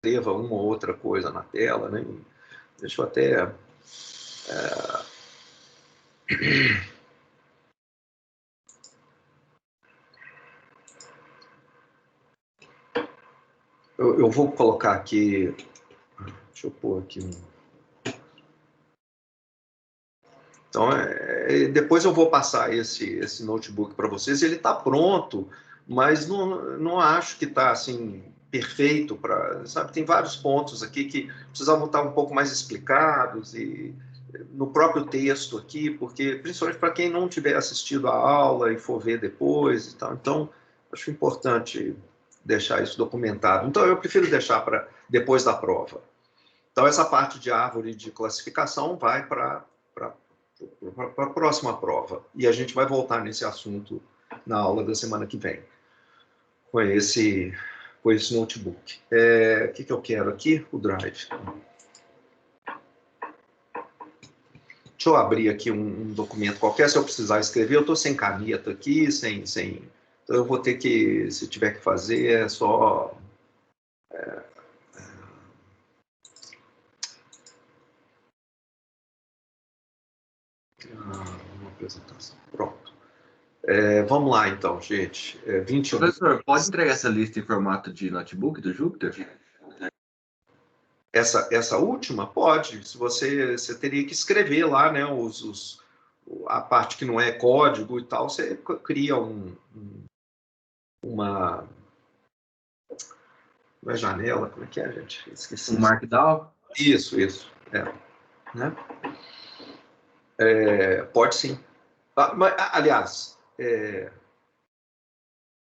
escreva uma ou outra coisa na tela, né? Deixa eu até... Eu vou colocar aqui... Deixa eu pôr aqui um... Então, depois eu vou passar esse notebook para vocês. Ele está pronto, mas não acho que está assim, perfeito para... Sabe, tem vários pontos aqui que precisavam estar um pouco mais explicados e no próprio texto aqui, porque principalmente para quem não tiver assistido a aula e for ver depois e tal. Então, acho importante deixar isso documentado. Então, eu prefiro deixar para depois da prova. Então, essa parte de árvore de classificação vai para a próxima prova. E a gente vai voltar nesse assunto na aula da semana que vem, com esse notebook. O que eu quero aqui? O Drive. Deixa eu abrir aqui um documento qualquer, se eu precisar escrever. Eu estou sem caneta aqui, sem... Então, eu vou ter que, se tiver que fazer, é só... uma apresentação. Pronto. Vamos lá, então, gente. 21. Professor, pode entregar essa lista em formato de notebook do Jupyter? Essa última? Pode. Se você teria que escrever lá, né, a parte que não é código e tal, você cria uma janela, como é que é, gente? Esqueci. Um Markdown? Isso. Né? Pode sim. Aliás,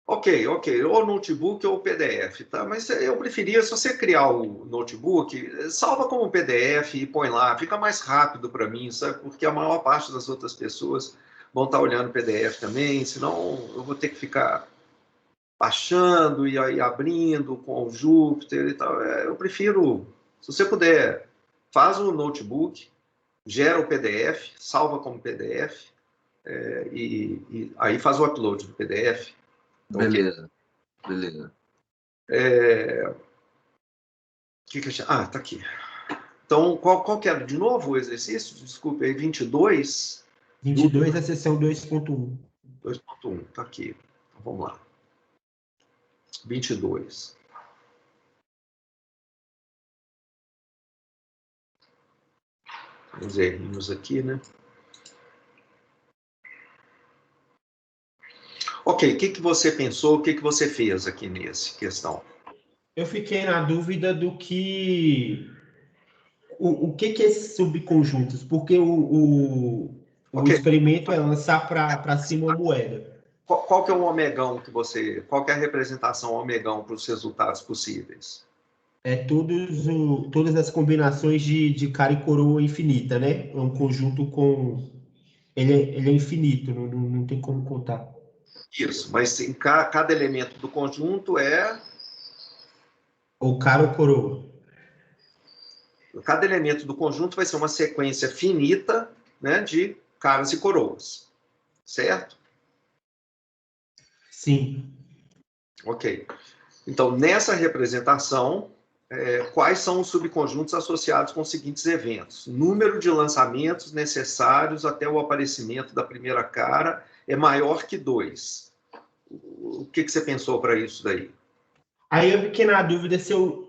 ok, ou notebook ou PDF, tá? Mas eu preferia, se você criar o notebook, salva como PDF e põe lá, fica mais rápido para mim, sabe? Porque a maior parte das outras pessoas vão estar olhando PDF também, senão eu vou ter que ficar baixando e aí abrindo com o Jupyter e tal. Eu prefiro, se você puder, faz o notebook, gera o PDF, salva como PDF, e aí faz o upload do PDF. Beleza, beleza. Tá aqui. Então, qual que era de novo o exercício? Desculpe, aí 22? 22 a seção 2.1. 2.1, tá aqui. Então, vamos lá. 22. Uns errinhos aqui, né? Ok, o que você pensou, o que você fez aqui nessa questão? Eu fiquei na dúvida do que... O que é esses subconjuntos? Porque o experimento é lançar para cima uma moeda. Qual que é o omegão que você... Qual que é a representação omegão para os resultados possíveis? Todas as combinações de cara e coroa infinita, né? É um conjunto com... Ele é infinito, não tem como contar. Isso, mas em cada elemento do conjunto é... Ou cara ou coroa. Cada elemento do conjunto vai ser uma sequência finita, né, de caras e coroas. Certo? Sim. Ok. Então, nessa representação, quais são os subconjuntos associados com os seguintes eventos? O número de lançamentos necessários até o aparecimento da primeira cara é maior que 2. O que você pensou para isso daí? Aí eu fiquei na dúvida se o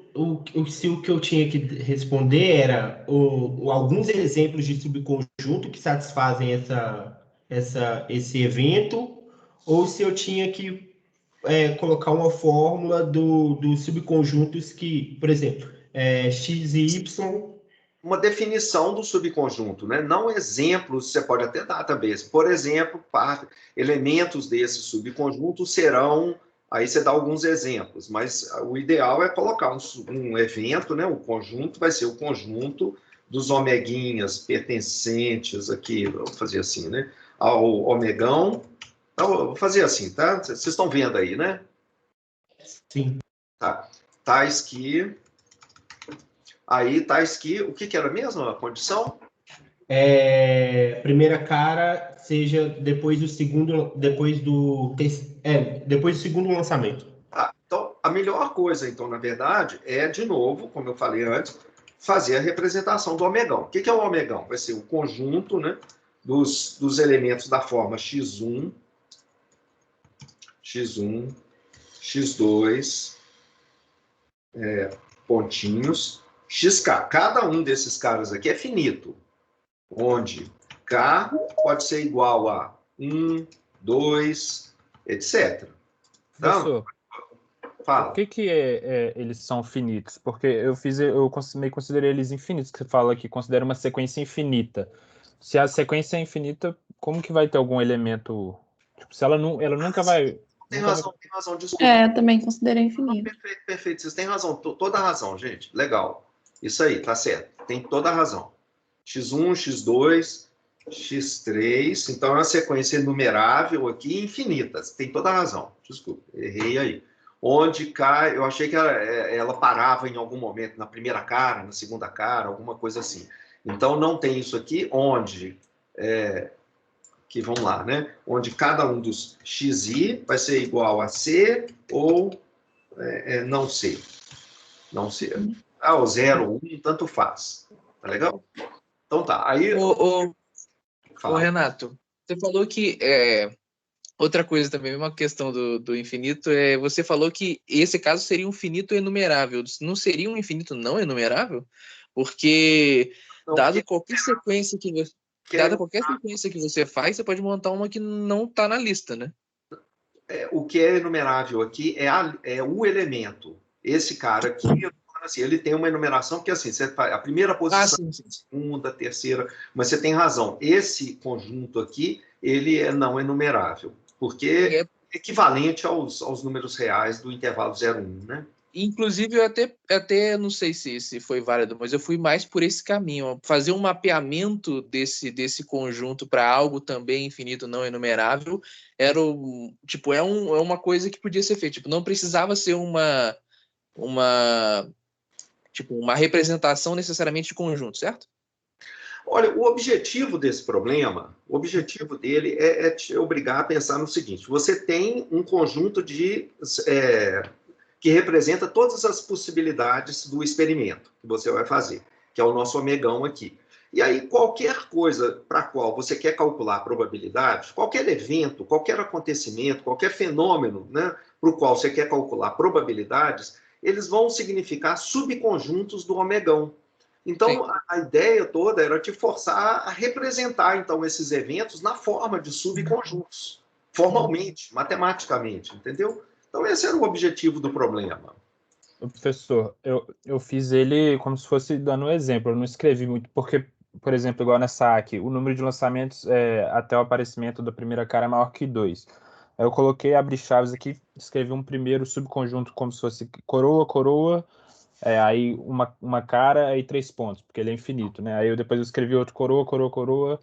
que eu tinha que responder era alguns exemplos de subconjunto que satisfazem esse evento, ou se eu tinha que colocar uma fórmula dos subconjuntos que, por exemplo, x e y. Uma definição do subconjunto, né? Não exemplos, você pode até dar também. Por exemplo, elementos desse subconjunto serão... Aí você dá alguns exemplos, mas o ideal é colocar um evento, né? O conjunto vai ser o conjunto dos omeguinhas pertencentes aqui, vou fazer assim, né? Ao omegão. Então, vou fazer assim, tá? Vocês estão vendo aí, né? Sim. Tá. Tais que... Aí, tais que... O que era mesmo a condição? Primeira cara seja depois do segundo lançamento. Então, a melhor coisa, então, na verdade, é, de novo, como eu falei antes, fazer a representação do omegão. O que é o omegão? Vai ser o conjunto, né, dos elementos da forma x1, x1, x2, pontinhos, xk. Cada um desses caras aqui é finito, onde k pode ser igual a 1, 2, etc. Então, Professor, fala. por que eles são finitos? Porque eu meio considerei eles infinitos, que você fala que considera uma sequência infinita. Se a sequência é infinita, como que vai ter algum elemento... Tipo, se ela nunca vai... Tem nunca razão, desculpa. Eu também considerei infinito. Perfeito, perfeito. Vocês têm razão, toda a razão, gente. Legal. Isso aí, tá certo. Tem toda a razão. x1, x2, x3. Então, é uma sequência enumerável aqui, infinita. Tem toda a razão. Desculpa, errei aí. Onde K, eu achei que ela parava em algum momento, na primeira cara, na segunda cara, alguma coisa assim. Então, não tem isso aqui, onde... que vamos lá, né? Onde cada um dos xi vai ser igual a C ou não C. Não C. O 0 ou 1, tanto faz. Tá legal? Então tá. Aí. Ô, Fala. Renato, você falou que outra coisa também, uma questão do infinito, você falou que esse caso seria um finito enumerável. Não seria um infinito não enumerável? Porque, Não, dado qualquer sequência que você. Dada qualquer sequência que você faz, você pode montar uma que não está na lista, né? O que é enumerável aqui é o elemento. Esse cara aqui, assim, ele tem uma enumeração, porque assim, você faz a primeira posição, sim. segunda, terceira, mas você tem razão. Esse conjunto aqui, ele é não enumerável, porque é equivalente aos números reais do intervalo 0, 1, né? Inclusive, eu até não sei se foi válido, mas eu fui mais por esse caminho. Fazer um mapeamento desse conjunto para algo também infinito, não enumerável, é uma coisa que podia ser feita. Tipo, não precisava ser uma representação necessariamente de conjunto, certo? Olha, o objetivo desse problema, o objetivo dele é te obrigar a pensar no seguinte: você tem um conjunto que representa todas as possibilidades do experimento que você vai fazer, que é o nosso omegão aqui. E aí, qualquer coisa para a qual você quer calcular probabilidades, qualquer evento, qualquer acontecimento, qualquer fenômeno, né, para o qual você quer calcular probabilidades, eles vão significar subconjuntos do omegão. Então, a ideia toda era te forçar a representar, então, esses eventos na forma de subconjuntos, formalmente, matematicamente, entendeu? Então, esse era o objetivo do problema. Professor, eu fiz ele como se fosse dando um exemplo, eu não escrevi muito, porque, por exemplo, igual nessa aqui, o número de lançamentos até o aparecimento da primeira cara é maior que 2. Aí eu coloquei, abri chaves aqui, escrevi um primeiro subconjunto como se fosse coroa, coroa, aí uma cara, aí 3 pontos, porque ele é infinito, né? Aí depois eu escrevi outro coroa, coroa, coroa,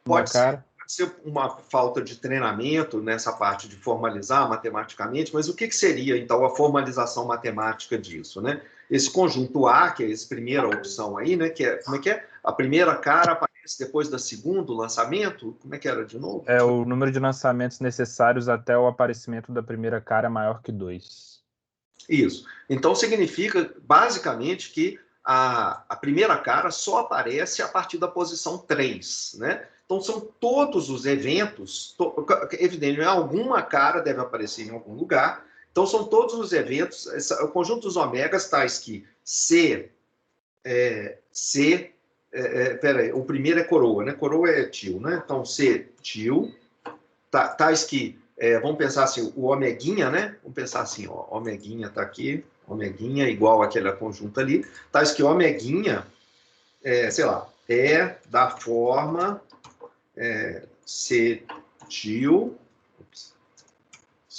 uma cara... Pode ser uma falta de treinamento nessa parte de formalizar matematicamente, mas o que seria, então, a formalização matemática disso, né? Esse conjunto A, que é essa primeira opção aí, né? Como é que é? A primeira cara aparece depois da segundo lançamento? Como é que era de novo? É o número de lançamentos necessários até o aparecimento da primeira cara maior que 2. Isso. Então, significa, basicamente, que a primeira cara só aparece a partir da posição 3, né? Então, são todos os eventos, evidentemente, alguma cara deve aparecer em algum lugar. Então, são todos os eventos, o conjunto dos ômegas tais que peraí, o primeiro é coroa, né? Coroa é tio, né? Então, C, tio, tais que, vamos pensar assim, o omeguinha, né? Vamos pensar assim, ó, omeguinha está aqui, omeguinha igual àquele conjunto ali, tais que omeguinha, sei lá, é da forma... cetil, e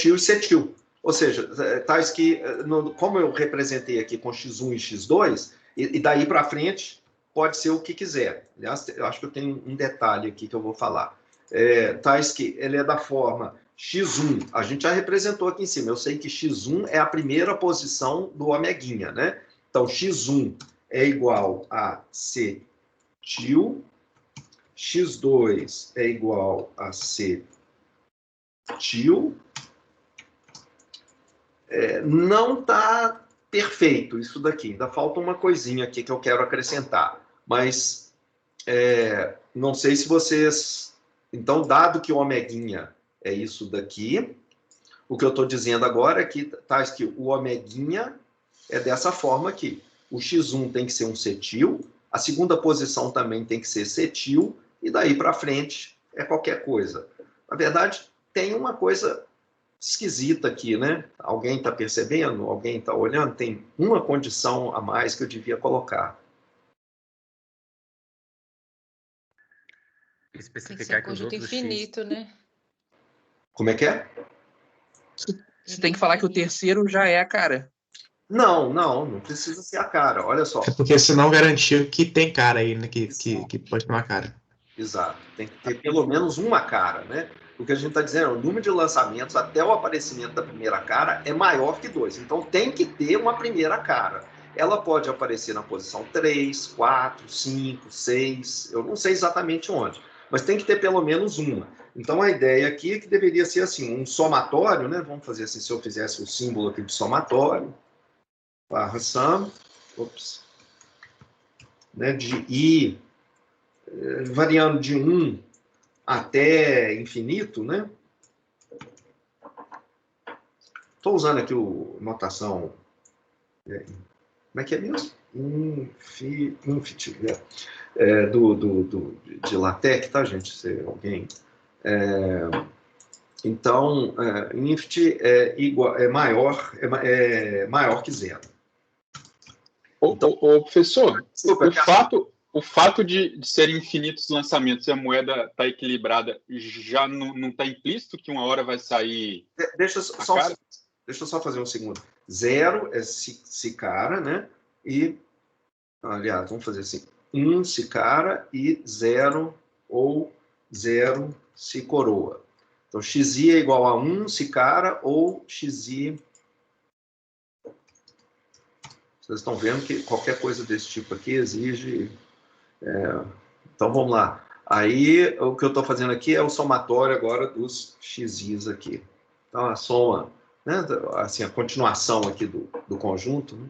cetil. Ou seja, tais que, como eu representei aqui com x1 e x2, e daí para frente pode ser o que quiser. Aliás, eu acho que eu tenho um detalhe aqui que eu vou falar. Tais que ele é da forma x1, a gente já representou aqui em cima, eu sei que x1 é a primeira posição do omeguinha, né? Então, x1 é igual a C til, x2 é igual a C tio. Não está perfeito isso daqui. Ainda falta uma coisinha aqui que eu quero acrescentar. Mas não sei se vocês... Então, dado que o omeguinha é isso daqui, o que eu estou dizendo agora é que o omeguinha é dessa forma aqui. O X1 tem que ser um cetil, a segunda posição também tem que ser cetil, e daí para frente é qualquer coisa. Na verdade, tem uma coisa esquisita aqui, né? Alguém está percebendo? Alguém está olhando? Tem uma condição a mais que eu devia colocar. Tem que ser um conjunto infinito, né? Como é que é? Você tem que falar que o terceiro já é a cara. Não precisa ser a cara, olha só. É porque senão garantiu que tem cara aí, né? Que pode ter uma cara. Exato, tem que ter pelo menos uma cara, né? O que a gente está dizendo, o número de lançamentos até o aparecimento da primeira cara é maior que 2. Então tem que ter uma primeira cara. Ela pode aparecer na posição 3, 4, 5, 6, eu não sei exatamente onde, mas tem que ter pelo menos uma. Então a ideia aqui é que deveria ser assim, um somatório, né? Vamos fazer assim, se eu fizesse o símbolo aqui de somatório, barra sum, né? De I, variando de 1 até infinito, né? Estou usando aqui a notação... como é que é mesmo? Infinito, de LaTeX, tá, gente? Se alguém... então, infinity é maior que zero. Então, professor, o fato de serem infinitos lançamentos e a moeda tá equilibrada, já não está implícito que uma hora vai sair. Deixa eu só fazer um segundo. 0 é Sicara, né? E, aliás, vamos fazer assim: 1 Sicara e 0 ou 0 se coroa. Então, xi é igual a 1 Sicara ou xi. Vocês estão vendo que qualquer coisa desse tipo aqui exige... Então, vamos lá. Aí, o que eu estou fazendo aqui é o somatório agora dos xis aqui. Então, a soma, né? Assim, a continuação aqui do conjunto, né?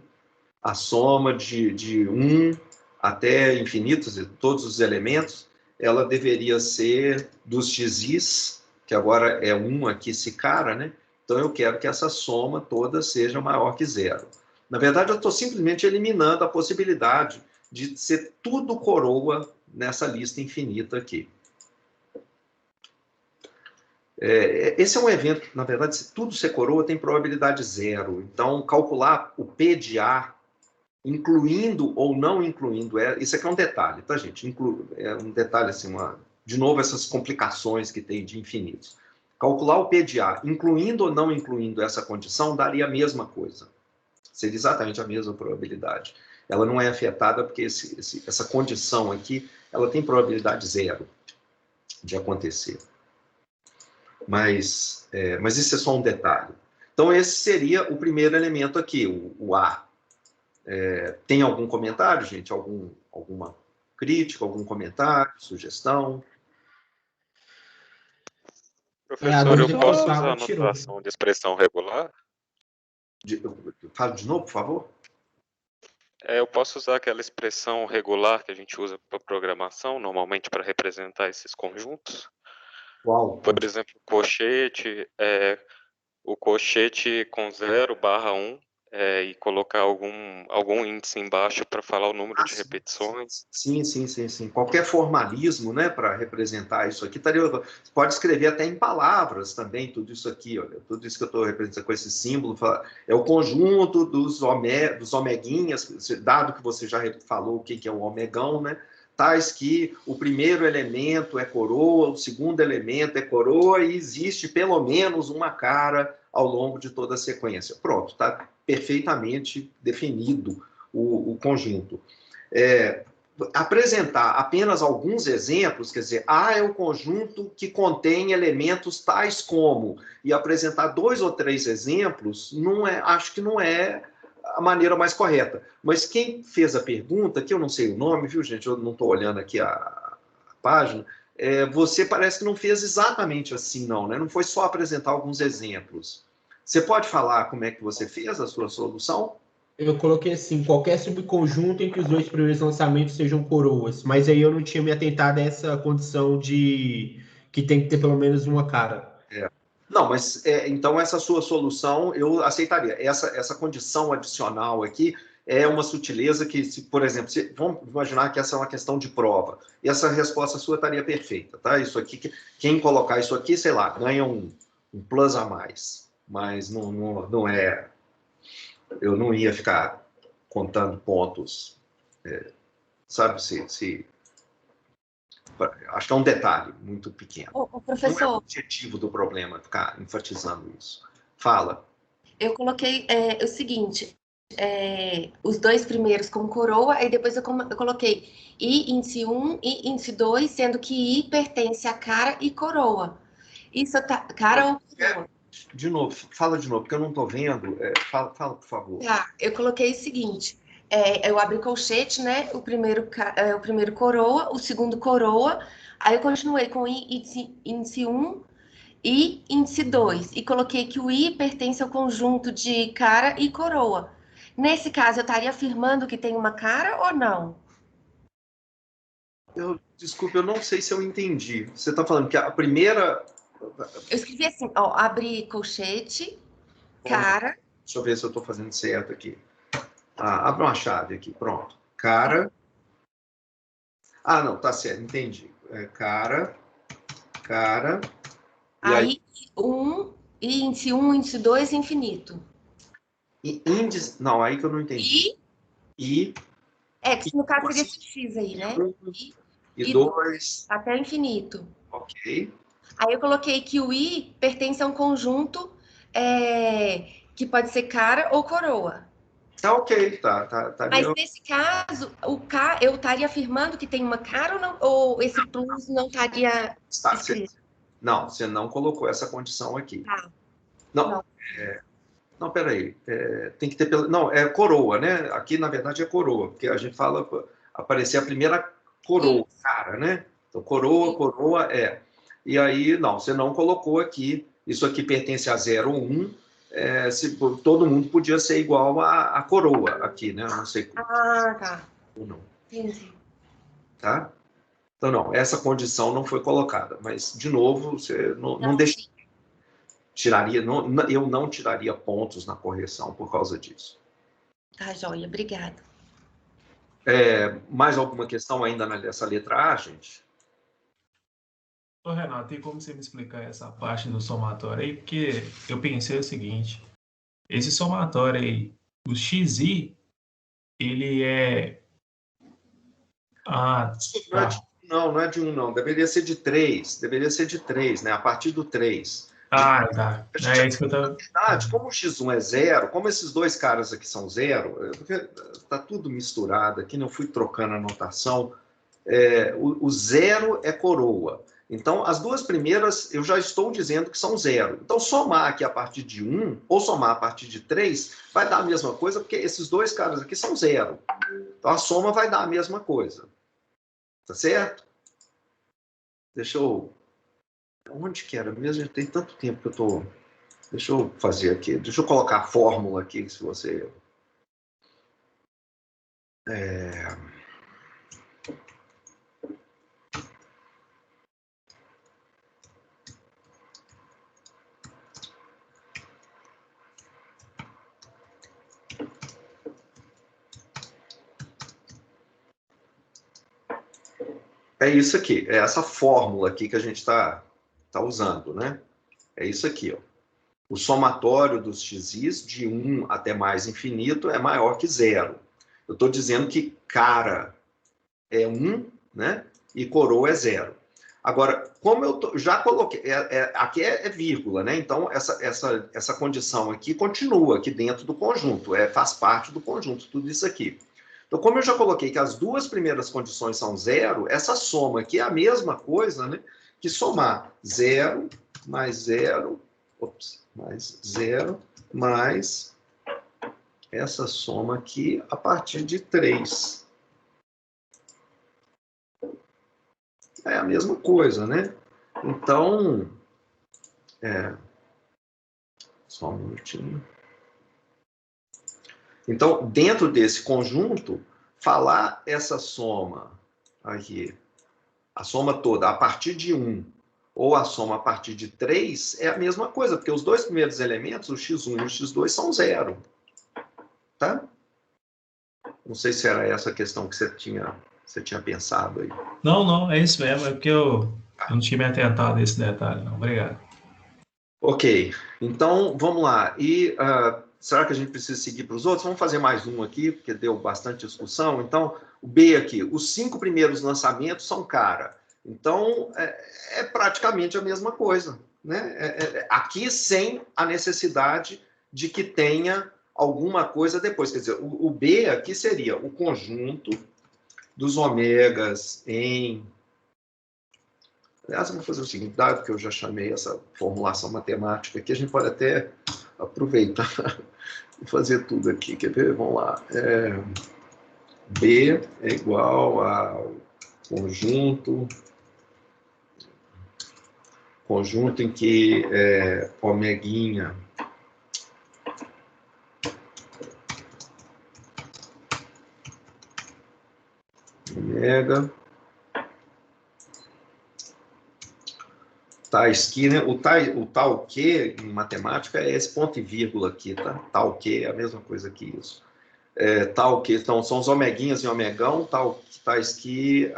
A soma de 1 até infinitos, todos os elementos, ela deveria ser dos xis, que agora é 1 aqui, Sicara, né? Então, eu quero que essa soma toda seja maior que zero. Na verdade, eu estou simplesmente eliminando a possibilidade de ser tudo coroa nessa lista infinita aqui. Esse é um evento, na verdade, se tudo ser coroa, tem probabilidade zero. Então, calcular o P de A, incluindo ou não incluindo, isso aqui é um detalhe, tá, gente? É um detalhe, assim, de novo, essas complicações que tem de infinitos. Calcular o P de A, incluindo ou não incluindo essa condição, daria a mesma coisa. Seria exatamente a mesma probabilidade. Ela não é afetada porque essa condição aqui, ela tem probabilidade zero de acontecer. Mas isso é só um detalhe. Então, esse seria o primeiro elemento aqui, o A. Tem algum comentário, gente? Alguma crítica, algum comentário, sugestão? Professor, eu posso usar a notação de expressão regular? Fala de novo, por favor. Eu posso usar aquela expressão regular que a gente usa para programação, normalmente para representar esses conjuntos? Qual? Por exemplo, o cochete com 0/1 e colocar algum índice embaixo para falar o número de repetições. Sim. Qualquer formalismo, né, para representar isso aqui, você pode escrever até em palavras também, tudo isso aqui, olha, tudo isso que eu estou representando com esse símbolo, é o conjunto dos omeguinhas, dado que você já falou o que é o omegão, né, tais que o primeiro elemento é coroa, o segundo elemento é coroa e existe pelo menos uma cara ao longo de toda a sequência. Pronto, está perfeitamente definido o conjunto. Apresentar apenas alguns exemplos, quer dizer, A é o conjunto que contém elementos tais como, e apresentar 2 ou 3 exemplos, acho que não é a maneira mais correta. Mas quem fez a pergunta, que eu não sei o nome, viu, gente? Eu não estou olhando aqui a página, você parece que não fez exatamente assim, não, né? Não foi só apresentar alguns exemplos. Você pode falar como é que você fez a sua solução? Eu coloquei assim, qualquer subconjunto em que os dois primeiros lançamentos sejam coroas, mas aí eu não tinha me atentado a essa condição de que tem que ter pelo menos uma cara. Não, mas então essa sua solução eu aceitaria. Essa condição adicional aqui é uma sutileza que, por exemplo, vamos imaginar que essa é uma questão de prova. E essa resposta sua estaria perfeita, tá? Isso aqui, quem colocar isso aqui, sei lá, ganha um plus a mais. Mas não é... Eu não ia ficar contando pontos, sabe? Acho que é um detalhe muito pequeno. Professor, não é o objetivo do problema ficar enfatizando isso. Fala. eu coloquei o seguinte, os dois primeiros com coroa, e depois eu coloquei I, índice 1 e índice 2, sendo que I pertence a cara e coroa. Isso tá cara ou coroa? De novo, fala de novo, porque eu não estou vendo. Fala, por favor. Tá, eu coloquei o seguinte, eu abri colchete, né? O primeiro coroa, o segundo coroa, aí eu continuei com índice 1 e índice 2, e coloquei que o I pertence ao conjunto de cara e coroa. Nesse caso, eu estaria afirmando que tem uma cara ou não? Desculpe, eu não sei se eu entendi. Você está falando que a primeira... Eu escrevi assim, ó, abri colchete, cara... Deixa eu ver se eu estou fazendo certo aqui. Abre uma chave aqui, pronto. Cara... não, tá certo, entendi. Cara... E aí, índice 1, índice 2, infinito. Índice... Não, aí que eu não entendi. Que no caso seria esse X aí, né? E 2... Até o infinito. Ok. Aí eu coloquei que o I pertence a um conjunto que pode ser cara ou coroa. Tá ok, tá. Mas nesse caso, o K, eu estaria afirmando que tem uma cara ou não? Ou esse plus não estaria escrito? Não, você não colocou essa condição aqui. Tá. Não, peraí. Tem que ter... Não, é coroa, né? Aqui, na verdade, é coroa, porque a gente fala aparecer a primeira coroa, cara, né? Então, coroa é... E aí, não, você não colocou aqui. Isso aqui pertence a 0 ou 1. Todo mundo podia ser igual a coroa aqui, né? Eu não sei. Tá. Ou não. Entendi. Tá? Então, não, essa condição não foi colocada. Mas, de novo, você não deixa... eu não tiraria pontos na correção por causa disso. Tá, joia. Obrigada. Mais alguma questão ainda nessa letra A, gente? Ô, Renato, tem como você me explicar essa parte do somatório aí? Porque eu pensei o seguinte, esse somatório aí, o XI, ele é... Não é de 1, não. Deveria ser de 3. Deveria ser de 3, né? A partir do 3. Tá. É isso que eu tô... Na verdade, como o X1 é 0, como esses dois caras aqui são 0, tá tudo misturado aqui, não fui trocando a notação. O 0 é coroa. Então, as duas primeiras, eu já estou dizendo que são 0. Então, somar aqui a partir de 1, ou somar a partir de 3, vai dar a mesma coisa, porque esses dois caras aqui são 0. Então, a soma vai dar a mesma coisa. Tá certo? Deixa eu... Onde que era mesmo? Já tem tanto tempo que eu tô... Deixa eu fazer aqui. Deixa eu colocar a fórmula aqui, se você... É isso aqui, é essa fórmula aqui que a gente está usando, né? É isso aqui, ó. O somatório dos xis de 1 até mais infinito é maior que 0. Eu estou dizendo que cara é 1, né? E coroa é 0. Agora, como eu já coloquei... aqui é vírgula, né? Então, essa condição aqui continua aqui dentro do conjunto. Faz parte do conjunto, tudo isso aqui. Então, como eu já coloquei que as duas primeiras condições são 0, essa soma aqui é a mesma coisa, né? Que somar 0 mais 0... mais 0, mais essa soma aqui a partir de 3. é a mesma coisa, né? Então, só um minutinho. Então, dentro desse conjunto, falar essa soma aqui, a soma toda a partir de 1 ou a soma a partir de 3 é a mesma coisa, porque os dois primeiros elementos, o x1 e o x2, são 0. Tá? Não sei se era essa a questão que você tinha pensado aí. Não, é isso mesmo, é porque eu não tinha me atentado a esse detalhe, não. Obrigado. Ok, então vamos lá. E será que a gente precisa seguir para os outros? Vamos fazer mais um aqui, porque deu bastante discussão. Então, o B aqui, os 5 primeiros lançamentos são cara. Então, é praticamente a mesma coisa, né? Aqui sem a necessidade de que tenha alguma coisa depois. Quer dizer, o B aqui seria o conjunto dos ômegas em... Aliás, vamos fazer o seguinte, dado que eu já chamei essa formulação matemática aqui, a gente pode até aproveitar e fazer tudo aqui. Quer ver? Vamos lá. B é igual ao conjunto em que omeguinha omega tais que, né? O tal que em matemática é esse ponto e vírgula aqui, tá? Tal que é a mesma coisa que isso. Tal que, então, são os omeguinhas em omegão, tais que,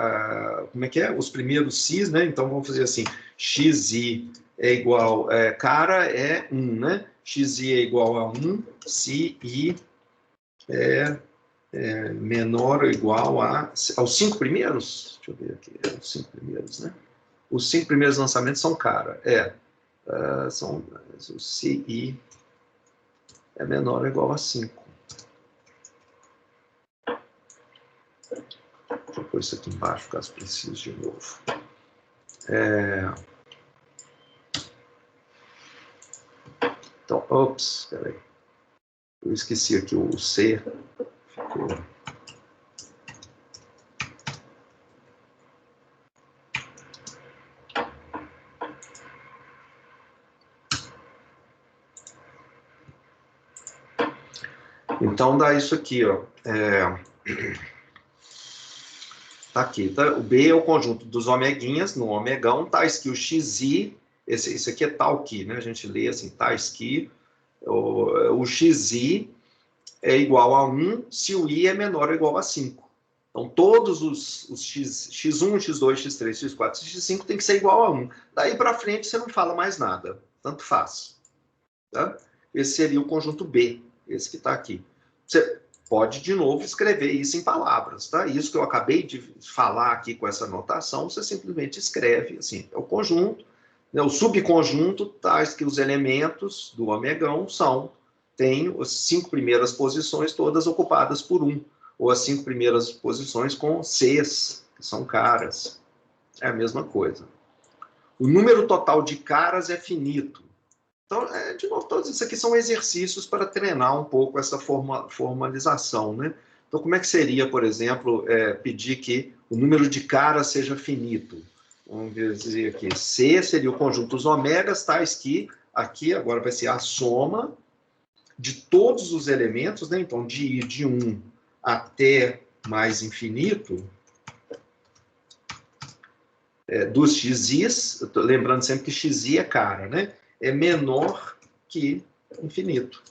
como é que é? Os primeiros cis, né? Então, vamos fazer assim, xi é igual, cara é 1, né? Xi é igual a 1, se i é menor ou igual aos 5 primeiros? Deixa eu ver aqui, os 5 primeiros, né? Os 5 primeiros lançamentos são cara, são o CI é menor ou igual a 5. Deixa eu pôr isso aqui embaixo, caso precise de novo. Então, ops, peraí. Eu esqueci aqui o C. Ficou... Então, dá isso aqui, ó. Tá aqui, tá? O B é o conjunto dos omeguinhas no omegão, tais que o xi, esse aqui é tal que, né? A gente lê assim, tais que o xi é igual a 1 se o i é menor ou igual a 5. Então, todos os x1, x2, x3, x4, x5 tem que ser igual a 1. Daí para frente, você não fala mais nada. Tanto faz. Tá? Esse seria o conjunto B, esse que está aqui. Você pode, de novo, escrever isso em palavras. Tá? Isso que eu acabei de falar aqui com essa notação, você simplesmente escreve assim, é o conjunto, né, o subconjunto, tais que os elementos do omegão tem as 5 primeiras posições todas ocupadas por 1, ou as 5 primeiras posições com Cs, que são caras. É a mesma coisa. O número total de caras é finito. Então, de novo, todos isso aqui são exercícios para treinar um pouco essa formalização, né? Então, como é que seria, por exemplo, pedir que o número de caras seja finito? Vamos dizer aqui, C seria o conjunto dos ômegas, tais que, aqui agora vai ser a soma de todos os elementos, né? Então, de ir de 1 até mais infinito, dos xis, lembrando sempre que xi é cara, né? É menor que infinito.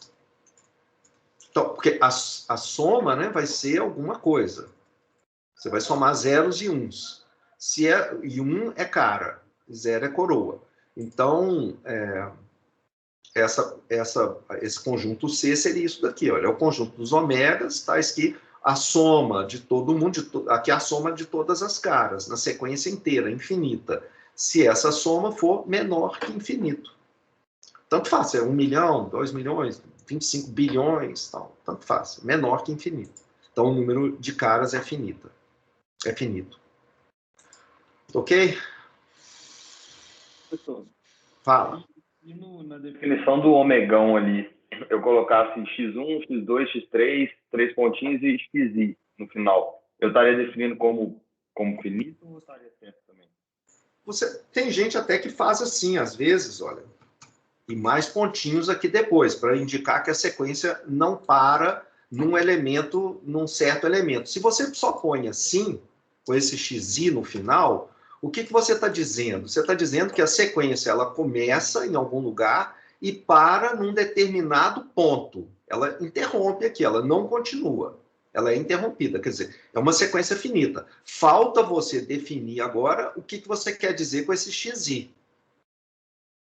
Então, porque a soma, né, vai ser alguma coisa. Você vai somar zeros e uns. E 1 é cara, 0 é coroa. Então, esse conjunto C seria isso daqui, olha, é o conjunto dos ômegas, tais que a soma de todo mundo, aqui é a soma de todas as caras, na sequência inteira, infinita, se essa soma for menor que infinito. Tanto faz, 1 milhão, 2 milhões, 25 bilhões, tal, tanto faz, menor que infinito. Então, o número de caras é finito. Ok? Professor, Fala. e na definição do omegão ali, eu colocasse x1, x2, x3, 3 pontinhos e xi no final. Eu estaria definindo como finito ou estaria certo também? tem gente até que faz assim, às vezes, olha, e mais pontinhos aqui depois, para indicar que a sequência não para num certo elemento. Se você só põe assim, com esse XI no final, o que você está dizendo? Você está dizendo que a sequência ela começa em algum lugar e para num determinado ponto. Ela interrompe aqui, ela não continua. Ela é interrompida, quer dizer, é uma sequência finita. Falta você definir agora o que você quer dizer com esse XI.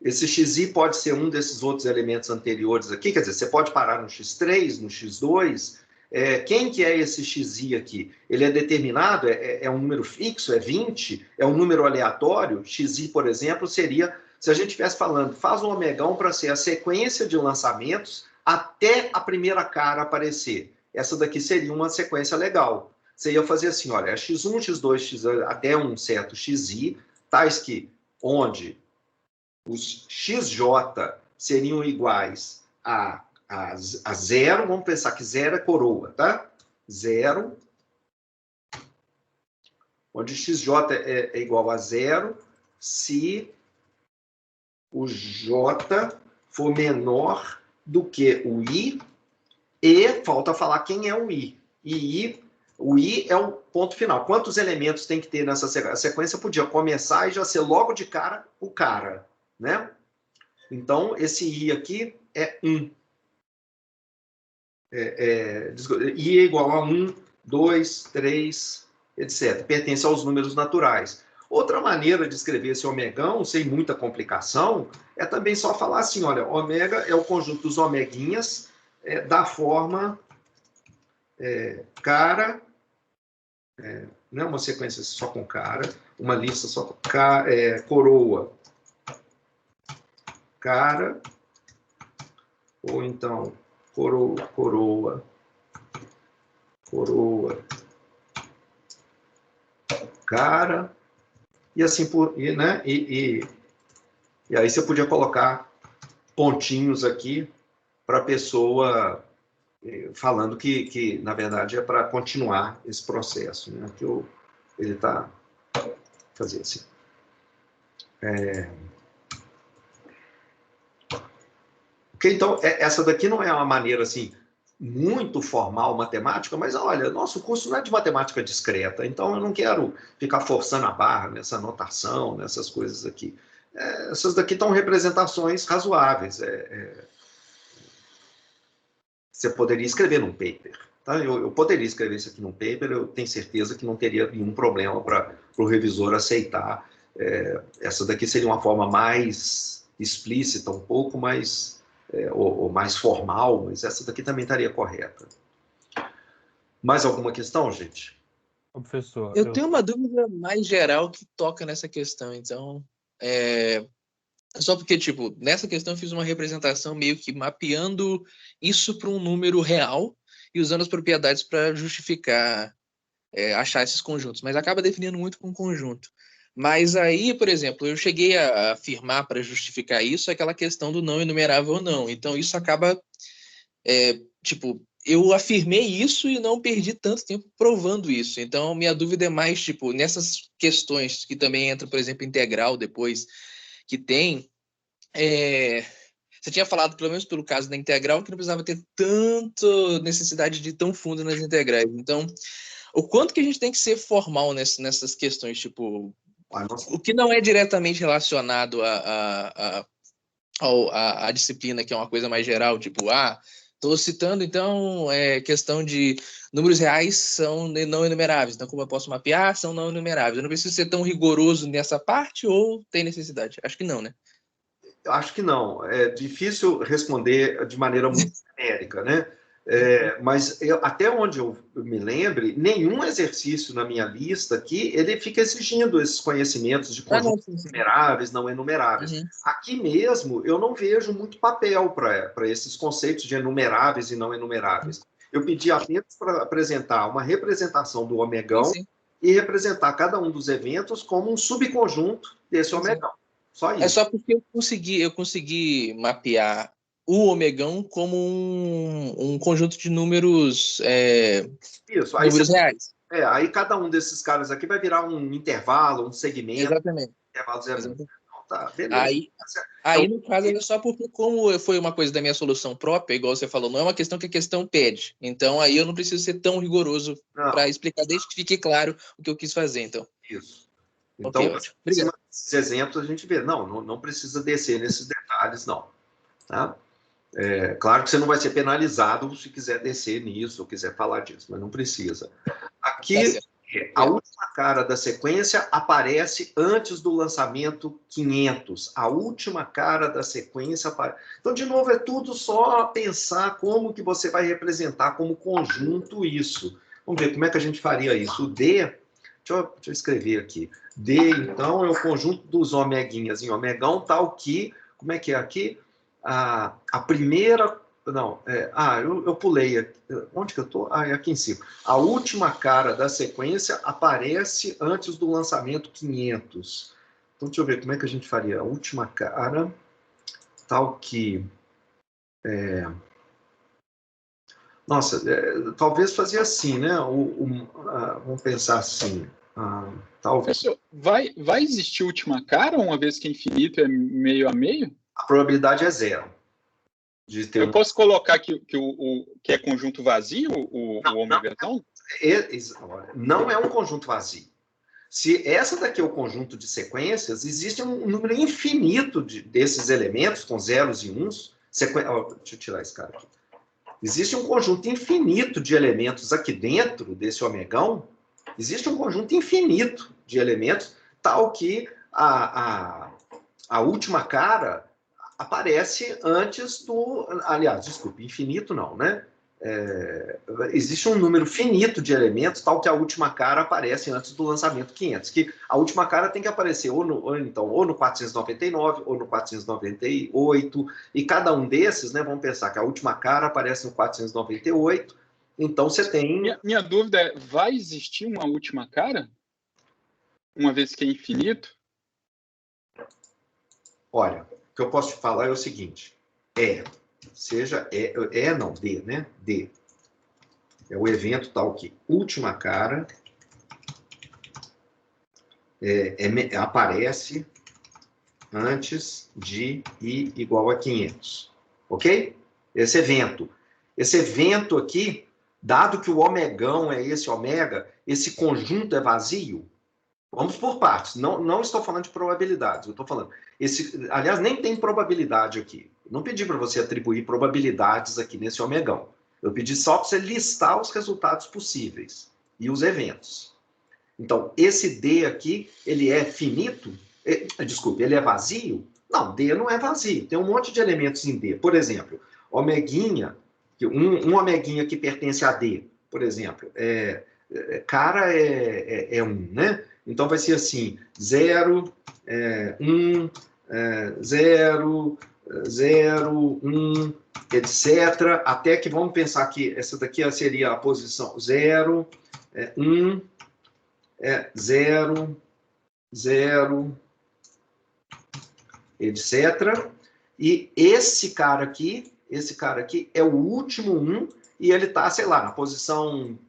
Esse XI pode ser um desses outros elementos anteriores aqui, quer dizer, você pode parar no X3, no X2. Quem que é esse XI aqui? Ele é determinado? É um número fixo? É 20? É um número aleatório? XI, por exemplo, seria, se a gente estivesse falando, faz um omegão para ser a sequência de lançamentos até a primeira cara aparecer. Essa daqui seria uma sequência legal. Você ia fazer assim, olha, X1, X2, X2, até um certo XI, tais que onde os XJ seriam iguais a 0, vamos pensar que 0 é coroa, tá? 0, onde XJ é igual a 0, se o J for menor do que o I, e falta falar quem é o I. O I é o ponto final. Quantos elementos tem que ter nessa sequência? A sequência podia começar e já ser logo de cara o cara, né? Então, esse I aqui é 1. I é igual a 1, 2, 3, etc. Pertence aos números naturais. Outra maneira de escrever esse omegão, sem muita complicação, é também só falar assim, olha, ômega é o conjunto dos omeguinhas da forma cara, não é uma sequência só com cara, uma lista só com coroa, cara, ou então coroa, cara, e assim né? E aí você podia colocar pontinhos aqui para a pessoa falando que na verdade é para continuar esse processo, né? Que ele está fazendo assim. Ok, então essa daqui não é uma maneira assim muito formal matemática, mas olha, nosso curso não é de matemática discreta, então eu não quero ficar forçando a barra nessa notação, nessas coisas aqui. Essas daqui estão representações razoáveis. Você poderia escrever num paper. Tá? Eu poderia escrever isso aqui num paper, eu tenho certeza que não teria nenhum problema para o revisor aceitar. Essa daqui seria uma forma mais explícita, um pouco mais... ou mais formal, mas essa daqui também estaria correta. Mais alguma questão, gente? Professor, eu tenho uma dúvida mais geral que toca nessa questão, então... Só porque, tipo, nessa questão eu fiz uma representação meio que mapeando isso para um número real e usando as propriedades para justificar, achar esses conjuntos, mas acaba definindo muito com conjunto. Mas aí, por exemplo, eu cheguei a afirmar para justificar isso aquela questão do não enumerável ou não. Então, isso acaba, tipo, eu afirmei isso e não perdi tanto tempo provando isso. Então, minha dúvida é mais, tipo, nessas questões que também entra, por exemplo, integral depois, que tem... Você tinha falado, pelo menos pelo caso da integral, que não precisava ter tanta necessidade de ir tão fundo nas integrais. Então, o quanto que a gente tem que ser formal nessas questões, tipo... O que não é diretamente relacionado à disciplina, que é uma coisa mais geral, tipo, estou citando, então, questão de números reais são não enumeráveis, então como eu posso mapear, são não enumeráveis. Eu não preciso ser tão rigoroso nessa parte ou tem necessidade? Acho que não, né? Eu acho que não. É difícil responder de maneira muito genérica, né? Mas até onde eu me lembre, nenhum exercício na minha lista aqui, ele fica exigindo esses conhecimentos de conjuntos enumeráveis, não enumeráveis. Aqui mesmo, eu não vejo muito papel para esses conceitos de enumeráveis e não enumeráveis. Eu pedi apenas para apresentar uma representação do omegão e representar cada um dos eventos como um subconjunto desse omegão. Só isso. É só porque eu consegui mapear o omegão como um conjunto de números, números reais. Aí cada um desses caras aqui vai virar um intervalo, um segmento. Exatamente. intervalo 0,1. Então, tá, beleza. Aí, no caso, é só porque, como foi uma coisa da minha solução própria, igual você falou, não é uma questão que a questão pede. Então, aí eu não preciso ser tão rigoroso para explicar, desde que fique claro o que eu quis fazer, então. Isso. Então, okay, em cima desses exemplos, a gente vê, não precisa descer nesses detalhes, não. Tá? Claro que você não vai ser penalizado se quiser descer nisso, ou quiser falar disso, mas não precisa. Aqui, a última cara da sequência aparece antes do lançamento 500. A última cara da sequência aparece. Então, de novo, é tudo só pensar como que você vai representar como conjunto isso. Vamos ver como é que a gente faria isso. O D, deixa eu escrever aqui. D, então, é o conjunto dos omeguinhas em omegão, tal que, como é que é aqui? A primeira... Não, eu pulei. Onde que eu estou? É aqui em cima. A última cara da sequência aparece antes do lançamento 500. Então, deixa eu ver como é que a gente faria. A última cara, tal que... Nossa, talvez fazia assim, né? Vamos pensar assim. Professor, vai existir última cara, uma vez que infinito é meio a meio? A probabilidade é 0. Eu posso colocar que é conjunto vazio, o ômega-não? Não é um conjunto vazio. Se essa daqui é o conjunto de sequências, existe um número infinito desses elementos, com zeros e uns. Deixa eu tirar esse cara aqui. Existe um conjunto infinito de elementos aqui dentro desse omegão. Existe um conjunto infinito de elementos, tal que a última cara aparece antes do... Aliás, desculpe, infinito não, né? Existe um número finito de elementos, tal que a última cara aparece antes do lançamento 500, que a última cara tem que aparecer ou no 499, ou no 498, e cada um desses, né, vamos pensar que a última cara aparece no 498, então você tem... Minha dúvida é, vai existir uma última cara? Uma vez que é infinito? Olha, o que eu posso te falar é o seguinte, D, né? D. É o evento tal que última cara aparece antes de I igual a 500. Ok? Esse evento aqui, dado que o omegão é esse ômega, esse conjunto é vazio. Vamos por partes. Não estou falando de probabilidades. Eu estou falando... aliás, nem tem probabilidade aqui. Não pedi para você atribuir probabilidades aqui nesse omegão. Eu pedi só para você listar os resultados possíveis e os eventos. Então, esse D aqui, ele é finito? Desculpe, ele é vazio? Não, D não é vazio. Tem um monte de elementos em D. Por exemplo, omeguinha, um omeguinha que pertence a D, por exemplo, cara é 1, né? Então, vai ser assim, 0, 1, 0, 0, 1, etc. Até que vamos pensar que essa daqui seria a posição 0, 1, 0, 0, etc. E esse cara aqui é o último 1 e ele está, sei lá, na posição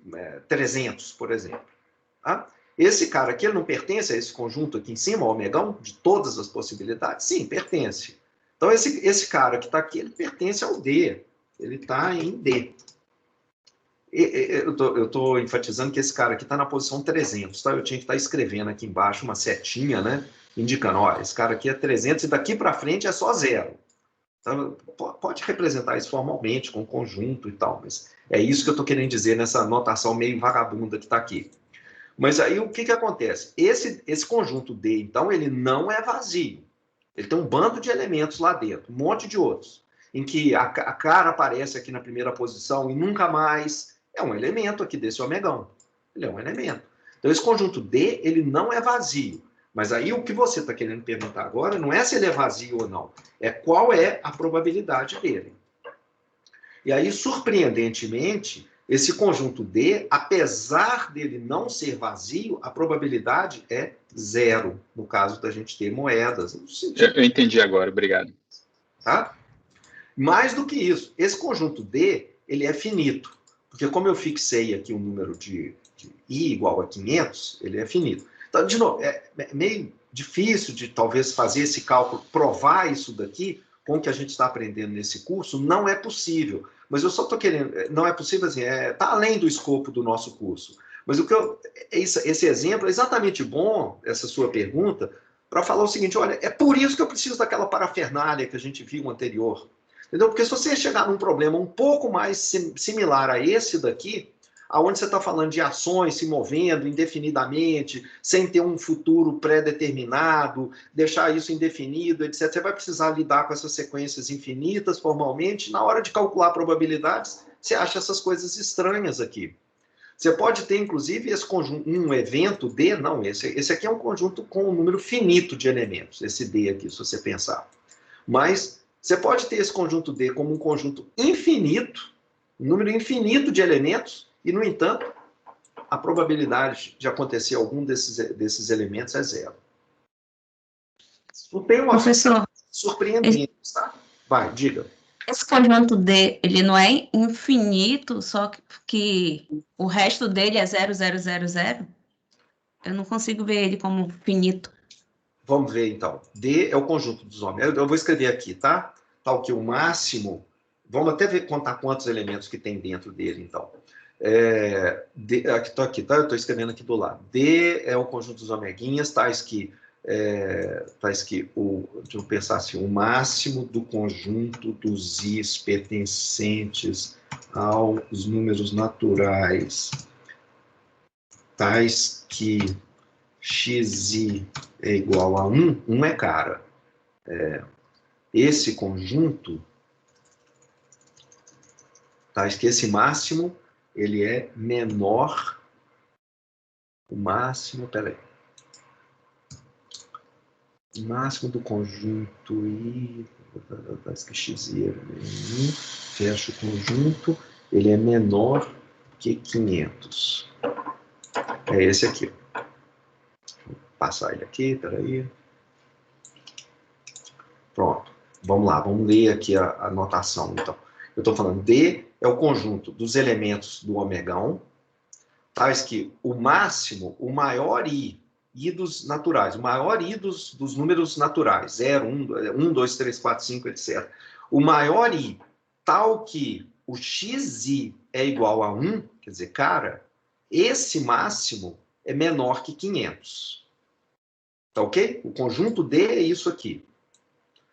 300, por exemplo. Tá? Esse cara aqui, ele não pertence a esse conjunto aqui em cima, o omegão, de todas as possibilidades? Sim, pertence. Então, esse cara que está aqui, ele pertence ao D. Ele está em D. Eu estou enfatizando que esse cara aqui está na posição 300. Tá? Eu tinha que estar escrevendo aqui embaixo uma setinha, né? Indicando, ó, esse cara aqui é 300 e daqui para frente é só 0. Então, pode representar isso formalmente, com conjunto e tal, mas é isso que eu estou querendo dizer nessa notação meio vagabunda que está aqui. Mas aí o que acontece? Esse conjunto D, então, ele não é vazio. Ele tem um bando de elementos lá dentro, um monte de outros, em que a cara aparece aqui na primeira posição e nunca mais. É um elemento aqui desse omegão. Ele é um elemento. Então, esse conjunto D, ele não é vazio. Mas aí o que você está querendo perguntar agora não é se ele é vazio ou não, é qual é a probabilidade dele. E aí, surpreendentemente, esse conjunto D, apesar dele não ser vazio, a probabilidade é 0, no caso da gente ter moedas. Eu entendi agora, obrigado. Tá? Mais do que isso, esse conjunto D, ele é finito, porque como eu fixei aqui o número de I igual a 500, ele é finito. Então, de novo, é meio difícil de talvez fazer esse cálculo, provar isso daqui com o que a gente está aprendendo nesse curso, não é possível. Mas eu só estou querendo, não é possível assim, está além do escopo do nosso curso. Mas esse exemplo é exatamente bom, essa sua pergunta, para falar o seguinte, olha, é por isso que eu preciso daquela parafernália que a gente viu anterior. Entendeu? Porque se você chegar num problema um pouco mais similar a esse daqui, aonde você está falando de ações se movendo indefinidamente, sem ter um futuro pré-determinado, deixar isso indefinido, etc. Você vai precisar lidar com essas sequências infinitas formalmente. Na hora de calcular probabilidades, você acha essas coisas estranhas aqui. Você pode ter, inclusive, esse conjunto, um evento D, não, esse aqui é um conjunto com um número finito de elementos, esse D aqui, se você pensar. Mas você pode ter esse conjunto D como um conjunto infinito, um número infinito de elementos, e, no entanto, a probabilidade de acontecer algum desses elementos é zero. Não tem uma Professor, surpreendente, tá? Vai, diga. Esse conjunto D, ele não é infinito, só que o resto dele é 0, 0, 0, 0? Eu não consigo ver ele como finito. Vamos ver, então. D é o conjunto dos homens. Eu vou escrever aqui, tá? Tal que o máximo... Vamos até contar quantos elementos que tem dentro dele, então. Aqui, tá? Eu estou escrevendo aqui do lado. D é o conjunto dos omeguinhas, tais que deixa eu pensar assim, o máximo do conjunto dos i's pertencentes aos números naturais, tais que xi é igual a 1, 1 é cara. Esse conjunto, tais que esse máximo, ele é menor, o máximo, peraí, o máximo do conjunto I, tais que x fecha o conjunto, ele é menor que 500. É esse aqui. Vou passar ele aqui, peraí. Pronto. Vamos lá, vamos ler aqui a notação, então. Eu estou falando D é o conjunto dos elementos do omegão, tais que o máximo, o maior I dos naturais, o maior I dos números naturais, 0, 1, 2, 3, 4, 5, etc. O maior I, tal que o xi é igual a 1, quer dizer, cara, esse máximo é menor que 500. Tá ok? O conjunto D é isso aqui.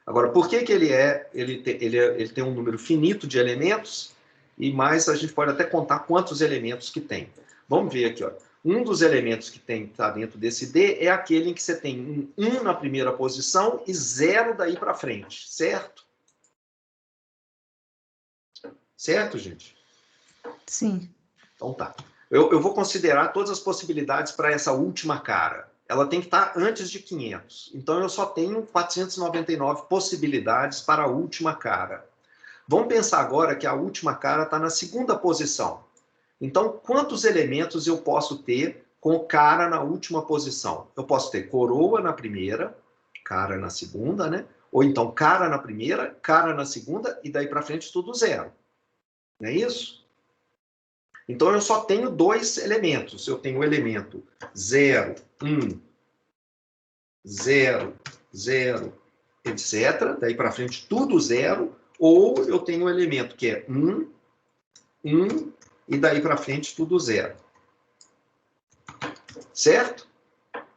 Agora, por que ele tem um número finito de elementos? E mais, a gente pode até contar quantos elementos que tem. Vamos ver aqui, ó. Um dos elementos que está dentro desse D é aquele em que você tem 1 na primeira posição e 0 daí para frente, certo? Certo, gente? Sim. Então tá. Eu vou considerar todas as possibilidades para essa última cara. Ela tem que estar antes de 500. Então, eu só tenho 499 possibilidades para a última cara. Vamos pensar agora que a última cara está na segunda posição. Então, quantos elementos eu posso ter com cara na última posição? Eu posso ter coroa na primeira, cara na segunda, né? Ou então cara na primeira, cara na segunda, e daí para frente tudo 0. Não é isso? Então, eu só tenho 2 elementos. Eu tenho o elemento 0, 1, 0, 0, etc. Daí para frente tudo 0. Ou eu tenho um elemento que é 1, 1, e daí para frente tudo 0. Certo?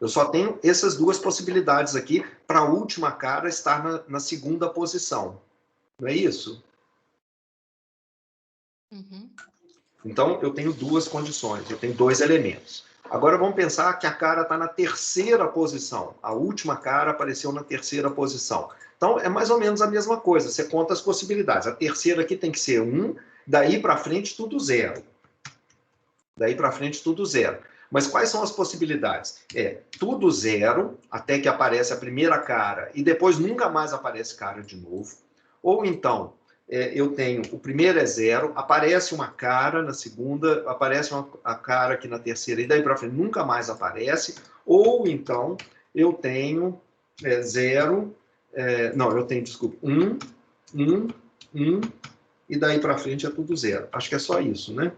Eu só tenho essas 2 possibilidades aqui para a última cara estar na segunda posição. Não é isso? Uhum. Então, eu tenho 2 condições, eu tenho 2 elementos. Agora, vamos pensar que a cara está na terceira posição. A última cara apareceu na terceira posição. Então, é mais ou menos a mesma coisa. Você conta as possibilidades. A terceira aqui tem que ser 1, daí para frente tudo 0. Daí para frente tudo 0. Mas quais são as possibilidades? Tudo 0, até que aparece a primeira cara, e depois nunca mais aparece cara de novo. Ou então, eu tenho, o primeiro é 0, aparece uma cara na segunda, aparece a cara aqui na terceira, e daí para frente nunca mais aparece. Ou então, eu tenho 0, eu tenho, desculpa, 1, 1, 1, e daí para frente é tudo 0. Acho que é só isso, né?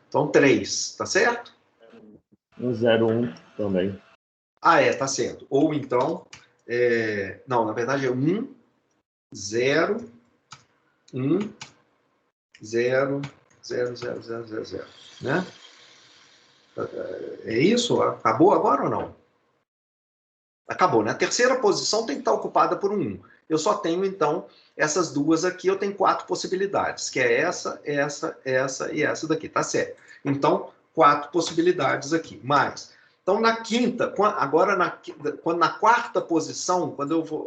Então, 3, tá certo? 1, 0, 1 também. Tá certo. Ou então, não, na verdade é 1, 0, 1, 0, 0, 0, 0, 0, 0, né? É isso? Acabou agora ou não? Acabou, né? A terceira posição tem que estar ocupada por um 1. Eu só tenho, então, essas duas aqui, eu tenho 4 possibilidades, que é essa e essa daqui, tá certo? Então, 4 possibilidades aqui, mais. Então, na quinta, agora na quarta posição,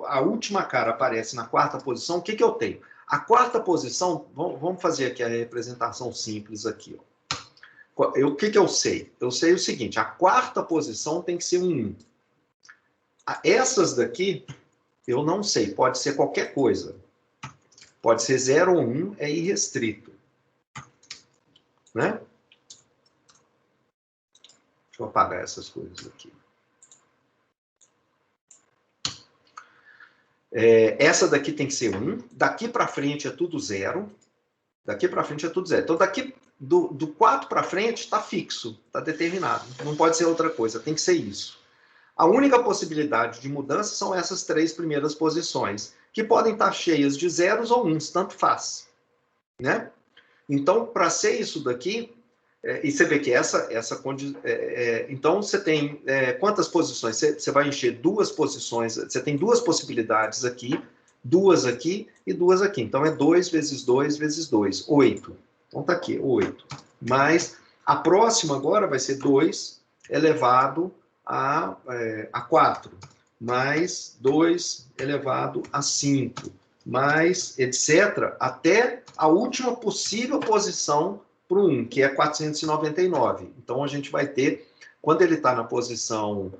a última cara aparece na quarta posição, o que eu tenho? A quarta posição, vamos fazer aqui a representação simples aqui, ó. O que eu sei? Eu sei o seguinte, a quarta posição tem que ser um 1. Essas daqui, eu não sei, pode ser qualquer coisa. Pode ser 0 ou 1, é irrestrito. Né? Deixa eu apagar essas coisas aqui. Essa daqui tem que ser 1. Daqui para frente é tudo 0. Daqui para frente é tudo 0. Então, daqui do 4 para frente está fixo, está determinado. Não pode ser outra coisa, tem que ser isso. A única possibilidade de mudança são essas 3 primeiras posições, que podem estar cheias de zeros ou uns, tanto faz. Né? Então, para ser isso daqui, e você vê que então, você tem quantas posições? Você vai encher 2 posições, você tem 2 possibilidades aqui, 2 aqui e 2 aqui. Então, é 2 vezes 2 vezes 2, 8. Então, está aqui, 8. Mas a próxima agora vai ser 2 elevado a 4, mais 2 elevado a 5, mais etc., até a última possível posição para o 1, que é 499. Então, a gente vai ter, quando ele está na posição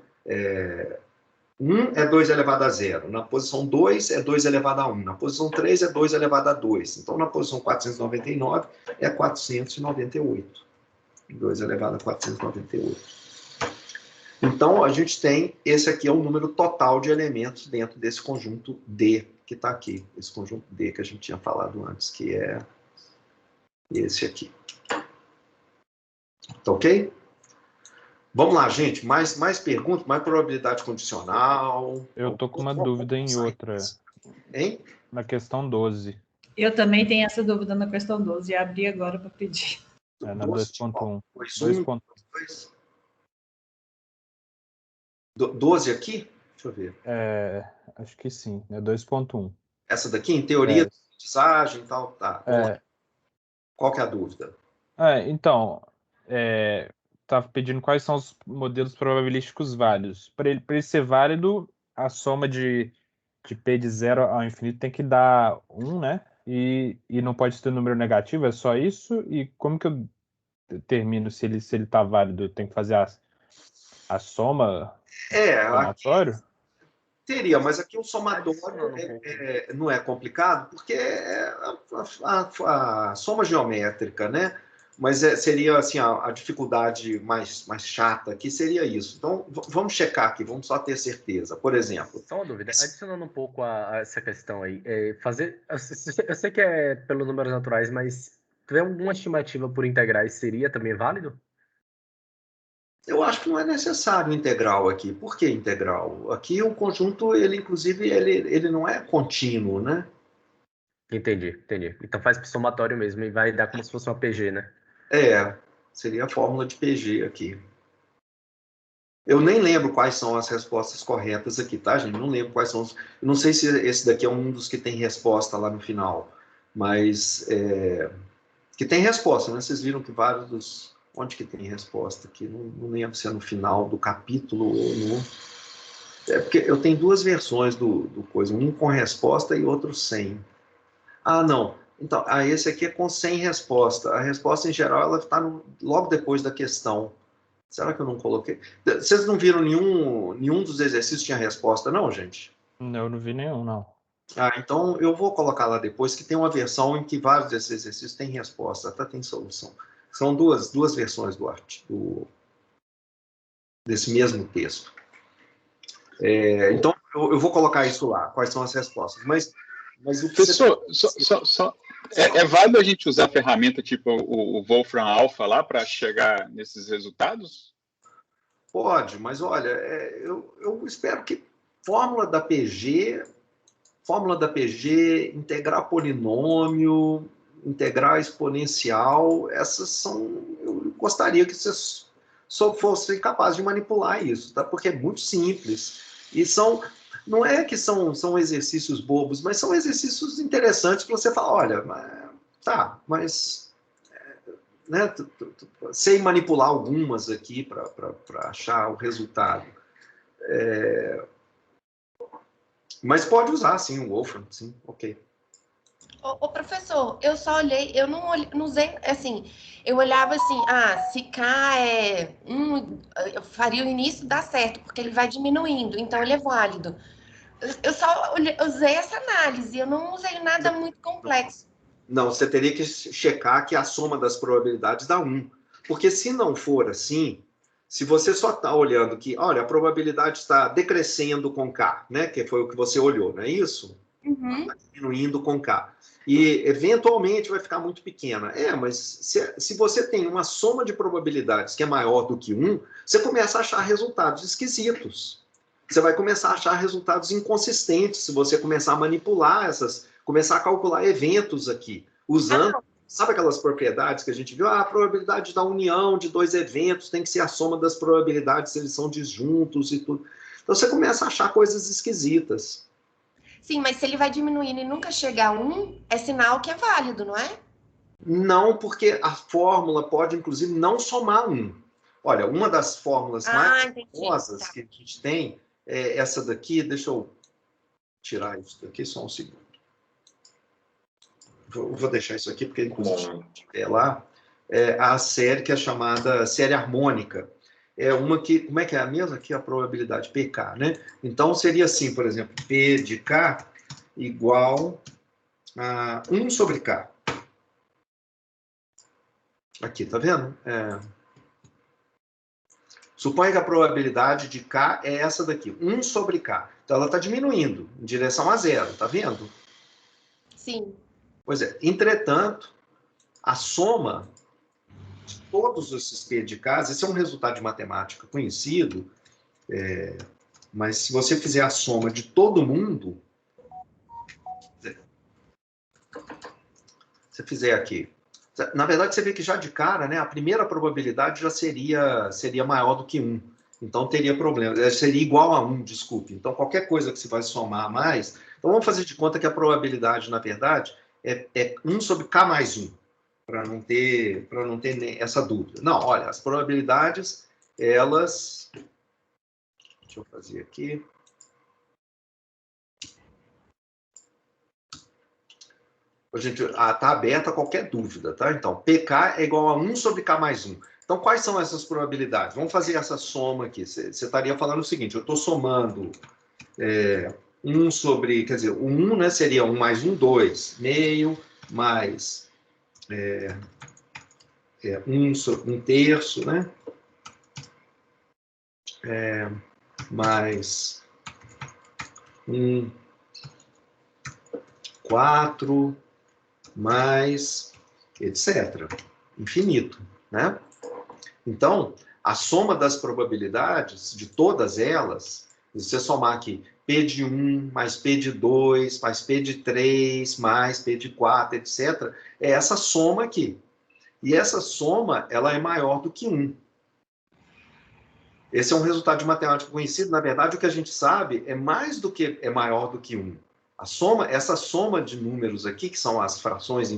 1, é 2 elevado a 0. Na posição 2, é 2 elevado a 1. Na posição 3, é 2 elevado a 2. Então, na posição 499, é 498. 2 elevado a 498. Então, a gente tem, esse aqui é o número total de elementos dentro desse conjunto D, que está aqui. Esse conjunto D que a gente tinha falado antes, que é esse aqui. Tá ok? Vamos lá, gente. Mais perguntas, mais probabilidade condicional. Eu tô com uma dúvida em outra. Hein? Na questão 12. Eu também tenho essa dúvida na questão 12. E abri agora para pedir. Na 2.1. 2.2. 12 aqui? Deixa eu ver. Acho que sim, é 2.1. Essa daqui, em teoria de aprendizagem e tal, tá. Qual que é a dúvida? Então, estava pedindo quais são os modelos probabilísticos válidos. Para ele ser válido, a soma de P de 0 ao infinito tem que dar 1, né? E não pode ter número negativo, é só isso? E como que eu determino se ele está válido? Tem que fazer a soma somatório? Teria, mas aqui o somatório não é complicado, porque a soma geométrica, né? Mas seria assim, a dificuldade mais chata aqui seria isso. Então, vamos checar aqui, vamos só ter certeza. Por exemplo... Só uma dúvida, adicionando um pouco a essa questão aí, eu sei que é pelos números naturais, mas tiver alguma estimativa por integrais, seria também válido? Eu acho que não é necessário integral aqui. Por que integral? Aqui o conjunto, inclusive, ele não é contínuo, né? Entendi. Então faz somatório mesmo e vai dar como se fosse uma PG, né? Seria a fórmula de PG aqui. Eu nem lembro quais são as respostas corretas aqui, tá, gente? Não lembro quais são. Eu não sei se esse daqui é um dos que tem resposta lá no final, mas que tem resposta, né? Vocês viram que vários dos... Onde que tem resposta aqui? Não lembro se é no final do capítulo ou no... porque eu tenho 2 versões do coisa, um com resposta e outro sem. Não. Então, esse aqui é com sem resposta. A resposta, em geral, ela está logo depois da questão. Será que eu não coloquei? Vocês não viram nenhum dos exercícios tinha resposta, não, gente? Não, eu não vi nenhum, não. Então eu vou colocar lá depois, que tem uma versão em que vários desses exercícios têm resposta, até tem solução. São duas versões desse mesmo texto. Então, eu vou colocar isso lá, quais são as respostas. Mas o que professor, é válido a gente usar ferramenta tipo o Wolfram Alpha lá para chegar nesses resultados? Pode, mas olha, eu espero que fórmula da PG, integrar polinômio, integrar exponencial, essas são... Eu gostaria que vocês fossem capazes de manipular isso, tá? Porque é muito simples. E não é que são exercícios bobos, mas são exercícios interessantes para você falar, olha, mas né, sei manipular algumas aqui para achar o resultado. Mas pode usar, sim, o Wolfram, sim, ok. Ô, professor, eu só olhei, eu não usei, assim, eu olhava assim, se K é 1, eu faria o início dar certo, porque ele vai diminuindo, então ele é válido. Eu só usei essa análise, eu não usei nada muito complexo. Não, você teria que checar que a soma das probabilidades dá 1. Porque se não for assim, se você só está olhando que, olha, a probabilidade está decrescendo com K, né? Que foi o que você olhou, não é isso? Está diminuindo com K. E, eventualmente, vai ficar muito pequena. Mas se você tem uma soma de probabilidades que é maior do que 1, você começa a achar resultados esquisitos. Você vai começar a achar resultados inconsistentes se você começar a manipular começar a calcular eventos aqui, usando, sabe aquelas propriedades que a gente viu? A probabilidade da união de 2 eventos tem que ser a soma das probabilidades se eles são disjuntos e tudo. Então, você começa a achar coisas esquisitas. Sim, mas se ele vai diminuindo e nunca chegar a 1, é sinal que é válido, não é? Não, porque a fórmula pode, inclusive, não somar 1. Olha, uma das fórmulas mais famosas que a gente tem é essa daqui. Deixa eu tirar isso daqui só um segundo. Vou deixar isso aqui, porque, inclusive, lá, a série que é chamada série harmônica. É uma que, como é que é a mesma? Aqui a probabilidade, PK, né? Então, seria assim, por exemplo, P de K igual a 1 sobre K. Aqui, tá vendo? Suponha que a probabilidade de K é essa daqui, 1 sobre K. Então, ela está diminuindo em direção a 0, tá vendo? Sim. Pois é. Entretanto, a soma de todos esses P de K, esse é um resultado de matemática conhecido, mas se você fizer a soma de todo mundo, se fizer aqui, na verdade você vê que já de cara, né, a primeira probabilidade já seria maior do que 1. Então teria problema, seria igual a 1, desculpe. Então qualquer coisa que você vai somar a mais, então vamos fazer de conta que a probabilidade, na verdade, é 1 sobre K mais 1, para não ter essa dúvida. Não, olha, as probabilidades, elas... Deixa eu fazer aqui. Gente, está aberta qualquer dúvida, tá? Então, PK é igual a 1 sobre K mais 1. Então, quais são essas probabilidades? Vamos fazer essa soma aqui. Você estaria falando o seguinte, eu estou somando 1 sobre... Quer dizer, o 1, né, seria 1 mais 1, 2. Meio mais 1 sobre 1 terço, né? Mais 1 4, mais etc. Infinito, né? Então, a soma das probabilidades de todas elas, se você somar aqui P de 1, mais P de 2, mais P de 3, mais P de 4, etc., é essa soma aqui. E essa soma, ela é maior do que 1. Esse é um resultado de matemática conhecido. Na verdade, o que a gente sabe é mais do que é maior do que 1. Essa soma de números aqui, que são as frações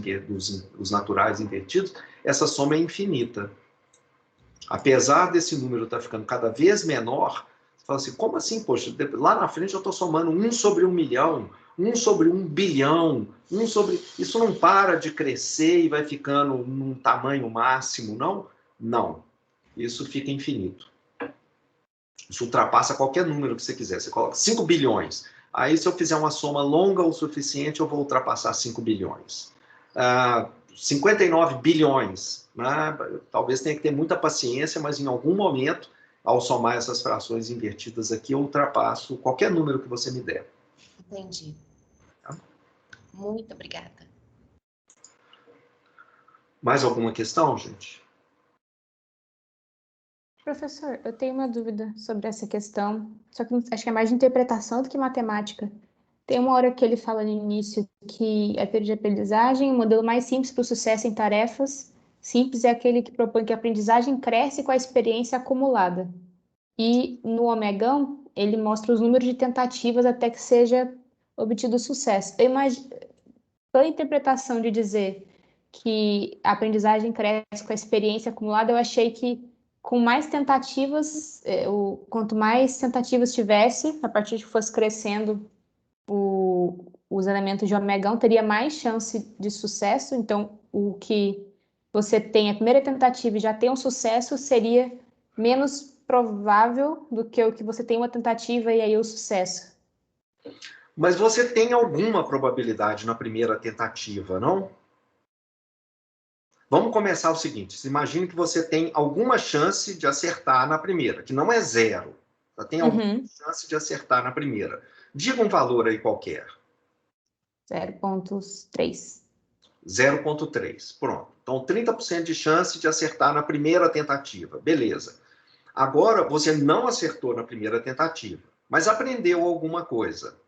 os naturais invertidos, essa soma é infinita. Apesar desse número estar ficando cada vez menor, você fala assim, como assim, poxa, lá na frente eu estou somando 1 sobre 1 milhão, 1 sobre 1 bilhão, 1 sobre... Isso não para de crescer e vai ficando num tamanho máximo, não? Não. Isso fica infinito. Isso ultrapassa qualquer número que você quiser. Você coloca 5 bilhões. Aí, se eu fizer uma soma longa o suficiente, eu vou ultrapassar 5 bilhões. 59 bilhões. Né? Talvez tenha que ter muita paciência, mas em algum momento, ao somar essas frações invertidas aqui, eu ultrapasso qualquer número que você me der. Entendi. Tá? Muito obrigada. Mais alguma questão, gente? Professor, eu tenho uma dúvida sobre essa questão, só que acho que é mais de interpretação do que matemática. Tem uma hora que ele fala no início que a teoria de aprendizagem, o modelo mais simples para o sucesso em tarefas simples é aquele que propõe que a aprendizagem cresce com a experiência acumulada. E no omegão, ele mostra os números de tentativas até que seja obtido sucesso. Eu imagino, pela interpretação de dizer que a aprendizagem cresce com a experiência acumulada, eu achei que com mais tentativas, quanto mais tentativas tivesse, a partir de que fosse crescendo os elementos de omegão, teria mais chance de sucesso. Então, o que você tem a primeira tentativa e já tem um sucesso seria menos provável do que o que você tem uma tentativa e aí o sucesso. Mas você tem alguma probabilidade na primeira tentativa, não? Vamos começar o seguinte, imagine que você tem alguma chance de acertar na primeira, que não é zero. Você tem alguma chance de acertar na primeira. Diga um valor aí qualquer. 0,3. 0,3. Pronto. Então, 30% de chance de acertar na primeira tentativa. Beleza. Agora, você não acertou na primeira tentativa, mas aprendeu alguma coisa.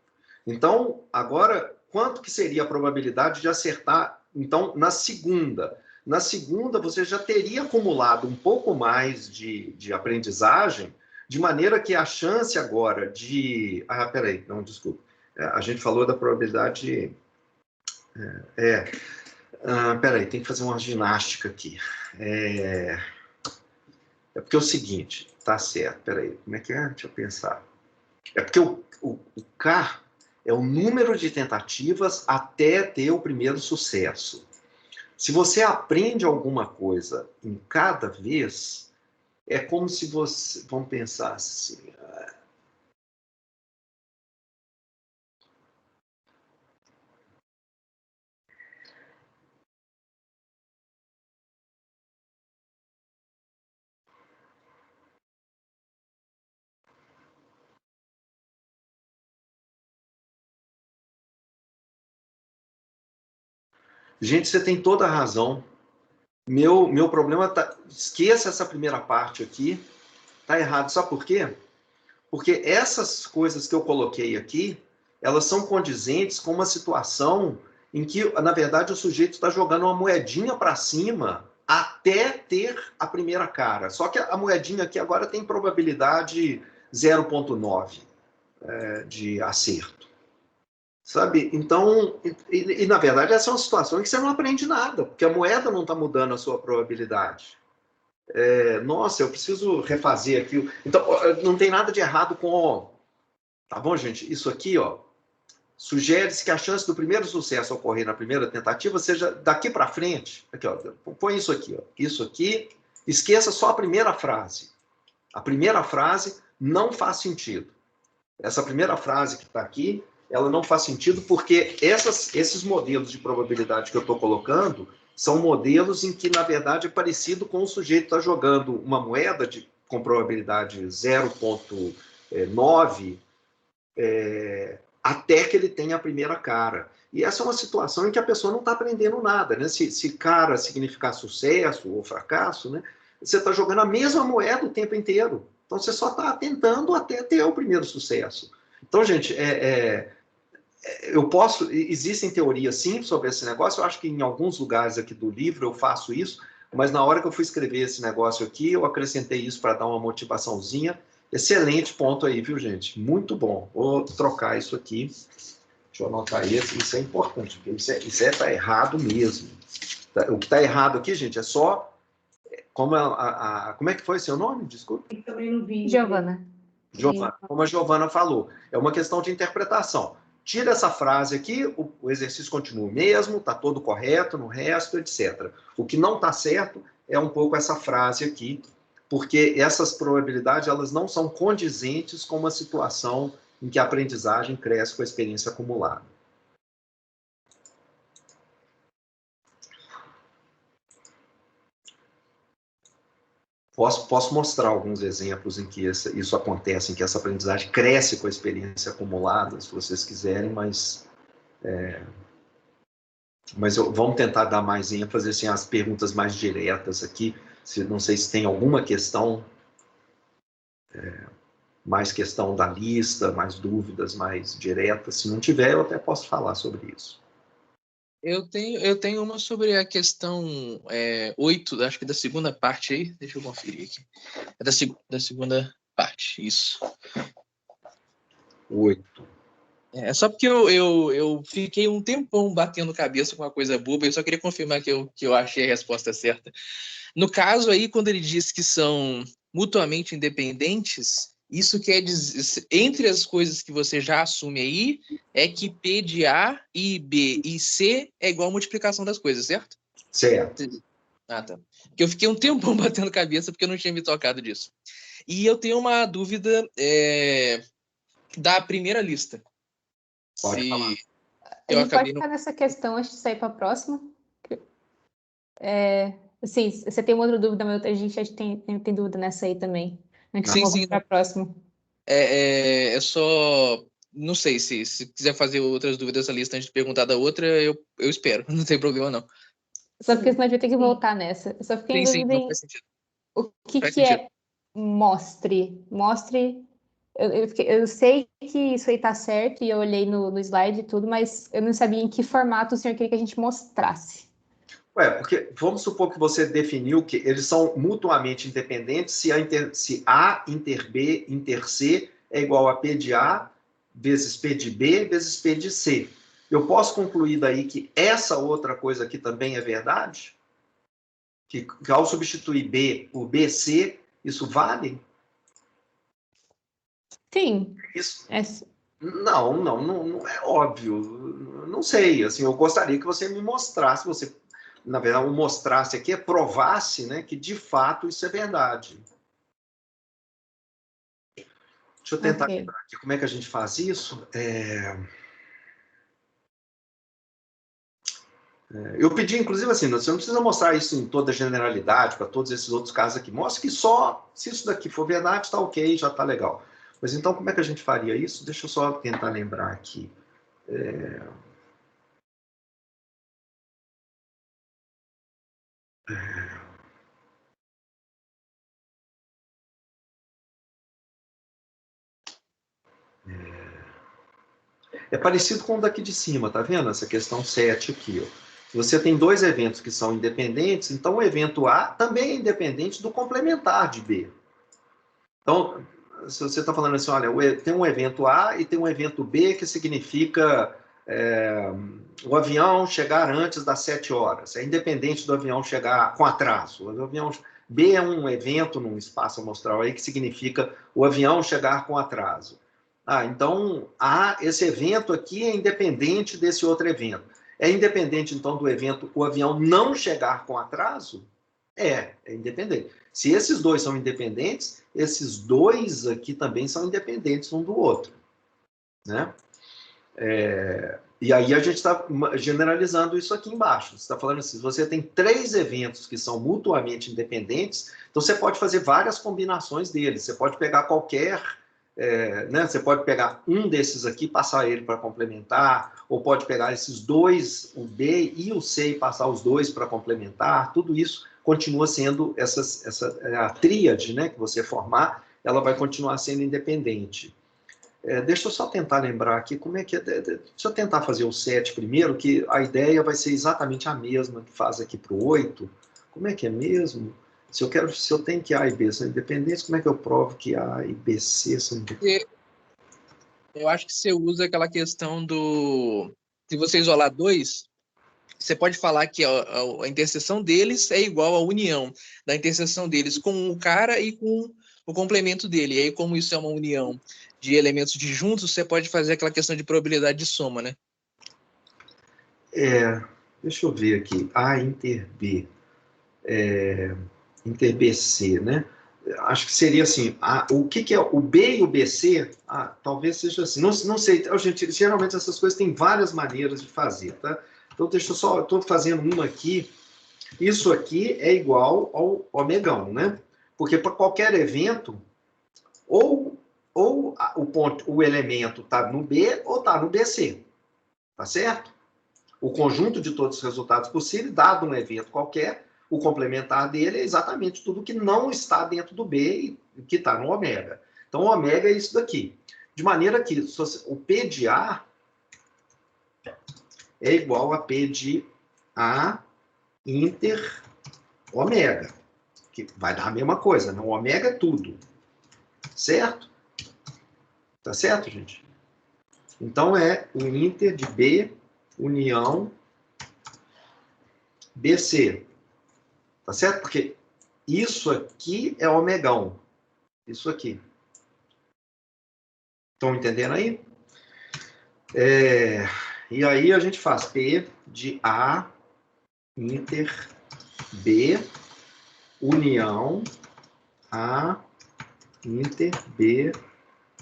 Então, agora, quanto que seria a probabilidade de acertar, então, na segunda? Na segunda, você já teria acumulado um pouco mais de aprendizagem, de maneira que a chance agora de... Ah, peraí, não, desculpa. A gente falou da probabilidade... Peraí, tem que fazer uma ginástica aqui. É porque é o seguinte, tá certo, peraí, como é que é? Deixa eu pensar. É porque o K é o número de tentativas até ter o primeiro sucesso. Se você aprende alguma coisa em cada vez, é como se você... Vamos pensar assim... Gente, você tem toda a razão. Meu problema tá... Esqueça essa primeira parte aqui. Tá errado. Sabe por quê? Porque essas coisas que eu coloquei aqui, elas são condizentes com uma situação em que, na verdade, o sujeito está jogando uma moedinha para cima até ter a primeira cara. Só que a moedinha aqui agora tem probabilidade 0,9 de acerto. Sabe? Então, na verdade, essa é uma situação em que você não aprende nada, porque a moeda não está mudando a sua probabilidade. Nossa, eu preciso refazer aqui. Então, não tem nada de errado com... Tá bom, gente? Isso aqui, ó, sugere-se que a chance do primeiro sucesso ocorrer na primeira tentativa seja daqui para frente. Aqui, ó, põe isso aqui, ó. Isso aqui. Esqueça só a primeira frase. A primeira frase não faz sentido. Essa primeira frase que está aqui, ela não faz sentido porque esses modelos de probabilidade que eu estou colocando são modelos em que, na verdade, é parecido com o sujeito estar jogando uma moeda com probabilidade 0,9 até que ele tenha a primeira cara. E essa é uma situação em que a pessoa não está aprendendo nada, né? Se cara significar sucesso ou fracasso, né? Você está jogando a mesma moeda o tempo inteiro. Então, você só está tentando até ter o primeiro sucesso. Então, gente, existem teorias sim sobre esse negócio, eu acho que em alguns lugares aqui do livro eu faço isso, mas na hora que eu fui escrever esse negócio aqui, eu acrescentei isso para dar uma motivaçãozinha. Excelente ponto aí, viu, gente? Muito bom. Vou trocar isso aqui. Deixa eu anotar isso é importante, porque isso está errado mesmo. O que está errado aqui, gente, é só... Como é que foi seu nome? Desculpa. Giovana. Giovana. Como a Giovana falou, é uma questão de interpretação. Tira essa frase aqui, o exercício continua o mesmo, está todo correto no resto, etc. O que não está certo é um pouco essa frase aqui, porque essas probabilidades elas não são condizentes com uma situação em que a aprendizagem cresce com a experiência acumulada. Posso mostrar alguns exemplos em que isso acontece, em que essa aprendizagem cresce com a experiência acumulada, se vocês quiserem, mas vamos tentar dar mais ênfase assim, às perguntas mais diretas aqui. Não sei se tem alguma questão mais questão da lista, mais dúvidas, mais diretas. Se não tiver, eu até posso falar sobre isso. Eu tenho uma sobre a questão 8, acho que da segunda parte aí. Deixa eu conferir aqui. É da segunda parte, isso. 8. É só porque eu fiquei um tempão batendo cabeça com uma coisa boba, eu só queria confirmar que eu achei a resposta certa. No caso aí, quando ele diz que são mutuamente independentes, isso quer dizer, entre as coisas que você já assume aí, é que P de A e B e C é igual a multiplicação das coisas, certo? Certo. Ah, tá. Porque eu fiquei um tempão batendo cabeça porque eu não tinha me tocado disso. E eu tenho uma dúvida da primeira lista. Pode falar. A gente pode ficar nessa questão antes de sair para a próxima. Assim, você tem uma outra dúvida, mas a gente acho que tem dúvida nessa aí também. Antes de para a próxima. É só... Não sei, se quiser fazer outras dúvidas dessa lista antes de perguntar da outra, eu espero. Não tem problema, não. Só porque senão a gente vai ter que voltar nessa. Eu só fiquei em dúvida não faz sentido. O que é mostre? Mostre... Eu sei que isso aí tá certo e eu olhei no slide e tudo, mas eu não sabia em que formato o senhor queria que a gente mostrasse. Porque vamos supor que você definiu que eles são mutuamente independentes se A inter B inter C é igual a P de A vezes P de B vezes P de C. Eu posso concluir daí que essa outra coisa aqui também é verdade? Que ao substituir B por BC, isso vale? Sim. Isso. Não é óbvio. Não sei. Assim, eu gostaria que você me mostrasse, na verdade, o mostrasse aqui provasse, né, que de fato isso é verdade. Deixa eu tentar lembrar aqui como é que a gente faz isso. Eu pedi, inclusive, assim, você não precisa mostrar isso em toda a generalidade, para todos esses outros casos aqui. Mostra que só, se isso daqui for verdade, está ok, já está legal. Mas então, como é que a gente faria isso? Deixa eu só tentar lembrar aqui. É parecido com o daqui de cima, tá vendo? Essa questão 7 aqui, ó. Você tem dois eventos que são independentes, então o evento A também é independente do complementar de B. Então, se você está falando assim, olha, tem um evento A e tem um evento B que significa o avião chegar antes das 7 horas. É independente do avião chegar com atraso. O avião B é um evento num espaço amostral aí que significa o avião chegar com atraso. Então, esse evento aqui é independente desse outro evento. É independente, então, do evento o avião não chegar com atraso? É independente. Se esses dois são independentes, esses dois aqui também são independentes um do outro. Né? E aí a gente está generalizando isso aqui embaixo. Você está falando assim, se você tem 3 eventos que são mutuamente independentes, então você pode fazer várias combinações deles. Você pode pegar qualquer... né? Você pode pegar um desses aqui, passar ele para complementar, ou pode pegar esses dois, o B e o C, e passar os dois para complementar. Tudo isso continua sendo a tríade, né, que você formar, ela vai continuar sendo independente. Deixa eu só tentar lembrar aqui como é que é. Deixa eu tentar fazer o 7 primeiro, que a ideia vai ser exatamente a mesma que faz aqui para o 8. Como é que é mesmo? Se eu tenho que A e B são independentes, como é que eu provo que A e B, C são independentes? Eu acho que você usa aquela questão do... Se você isolar dois, você pode falar que a interseção deles é igual à união da interseção deles com o cara e com o complemento dele. E aí, como isso é uma união de elementos disjuntos, você pode fazer aquela questão de probabilidade de soma, né? Deixa eu ver aqui. A inter B. Inter BC, né? Acho que seria assim, o que é o B e o BC? Talvez seja assim, não sei, gente, geralmente essas coisas têm várias maneiras de fazer, tá? Então deixa eu só, estou fazendo uma aqui, isso aqui é igual ao omegão, né? Porque para qualquer evento, ou o elemento está no B ou está no BC, tá certo? O conjunto de todos os resultados possíveis, dado um evento qualquer, o complementar dele é exatamente tudo que não está dentro do B e que está no ômega. Então, o ômega é isso daqui. De maneira que o P de A é igual a P de A inter ômega, que vai dar a mesma coisa, né? O ômega é tudo. Certo? Tá certo, gente? Então, é o inter de B união BC. Tá certo? Porque isso aqui é omegão. Isso aqui. Estão entendendo aí? E aí a gente faz P de A inter B união A inter B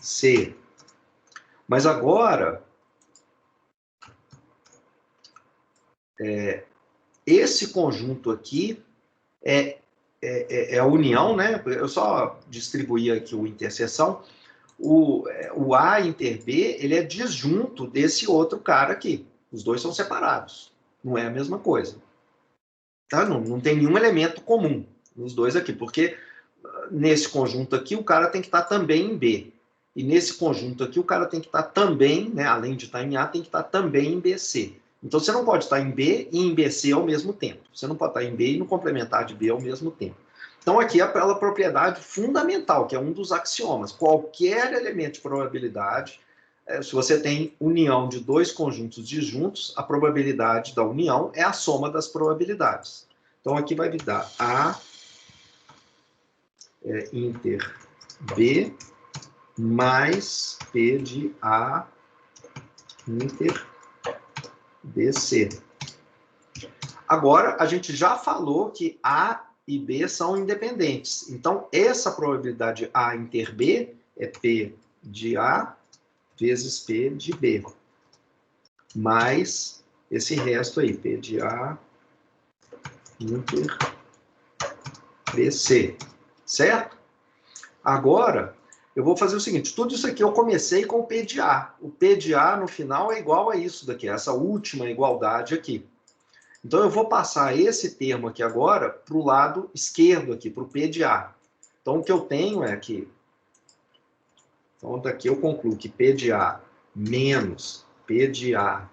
C. Mas agora, esse conjunto aqui é a união, né? Eu só distribuí aqui o interseção. O A inter B, ele é disjunto desse outro cara aqui. Os dois são separados. Não é a mesma coisa. Tá? Não tem nenhum elemento comum nos dois aqui, porque nesse conjunto aqui o cara tem que estar também em B. E nesse conjunto aqui o cara tem que estar também, né, além de estar em A, tem que estar também em BC. Então você não pode estar em B e em BC ao mesmo tempo. Você não pode estar em B e no complementar de B ao mesmo tempo. Então aqui é aquela propriedade fundamental, que é um dos axiomas. Qualquer elemento de probabilidade, se você tem união de dois conjuntos disjuntos, a probabilidade da união é a soma das probabilidades. Então aqui vai me dar A inter B mais P de A inter BC. Agora, a gente já falou que A e B são independentes. Então, essa probabilidade A inter B é P de A vezes P de B. Mais esse resto aí, P de A inter BC. Certo? Agora, eu vou fazer o seguinte, tudo isso aqui eu comecei com o P de A. O P de A no final é igual a isso daqui, essa última igualdade aqui. Então eu vou passar esse termo aqui agora para o lado esquerdo aqui, para o P de A. Então o que eu tenho é que, então daqui eu concluo que P de A menos P de A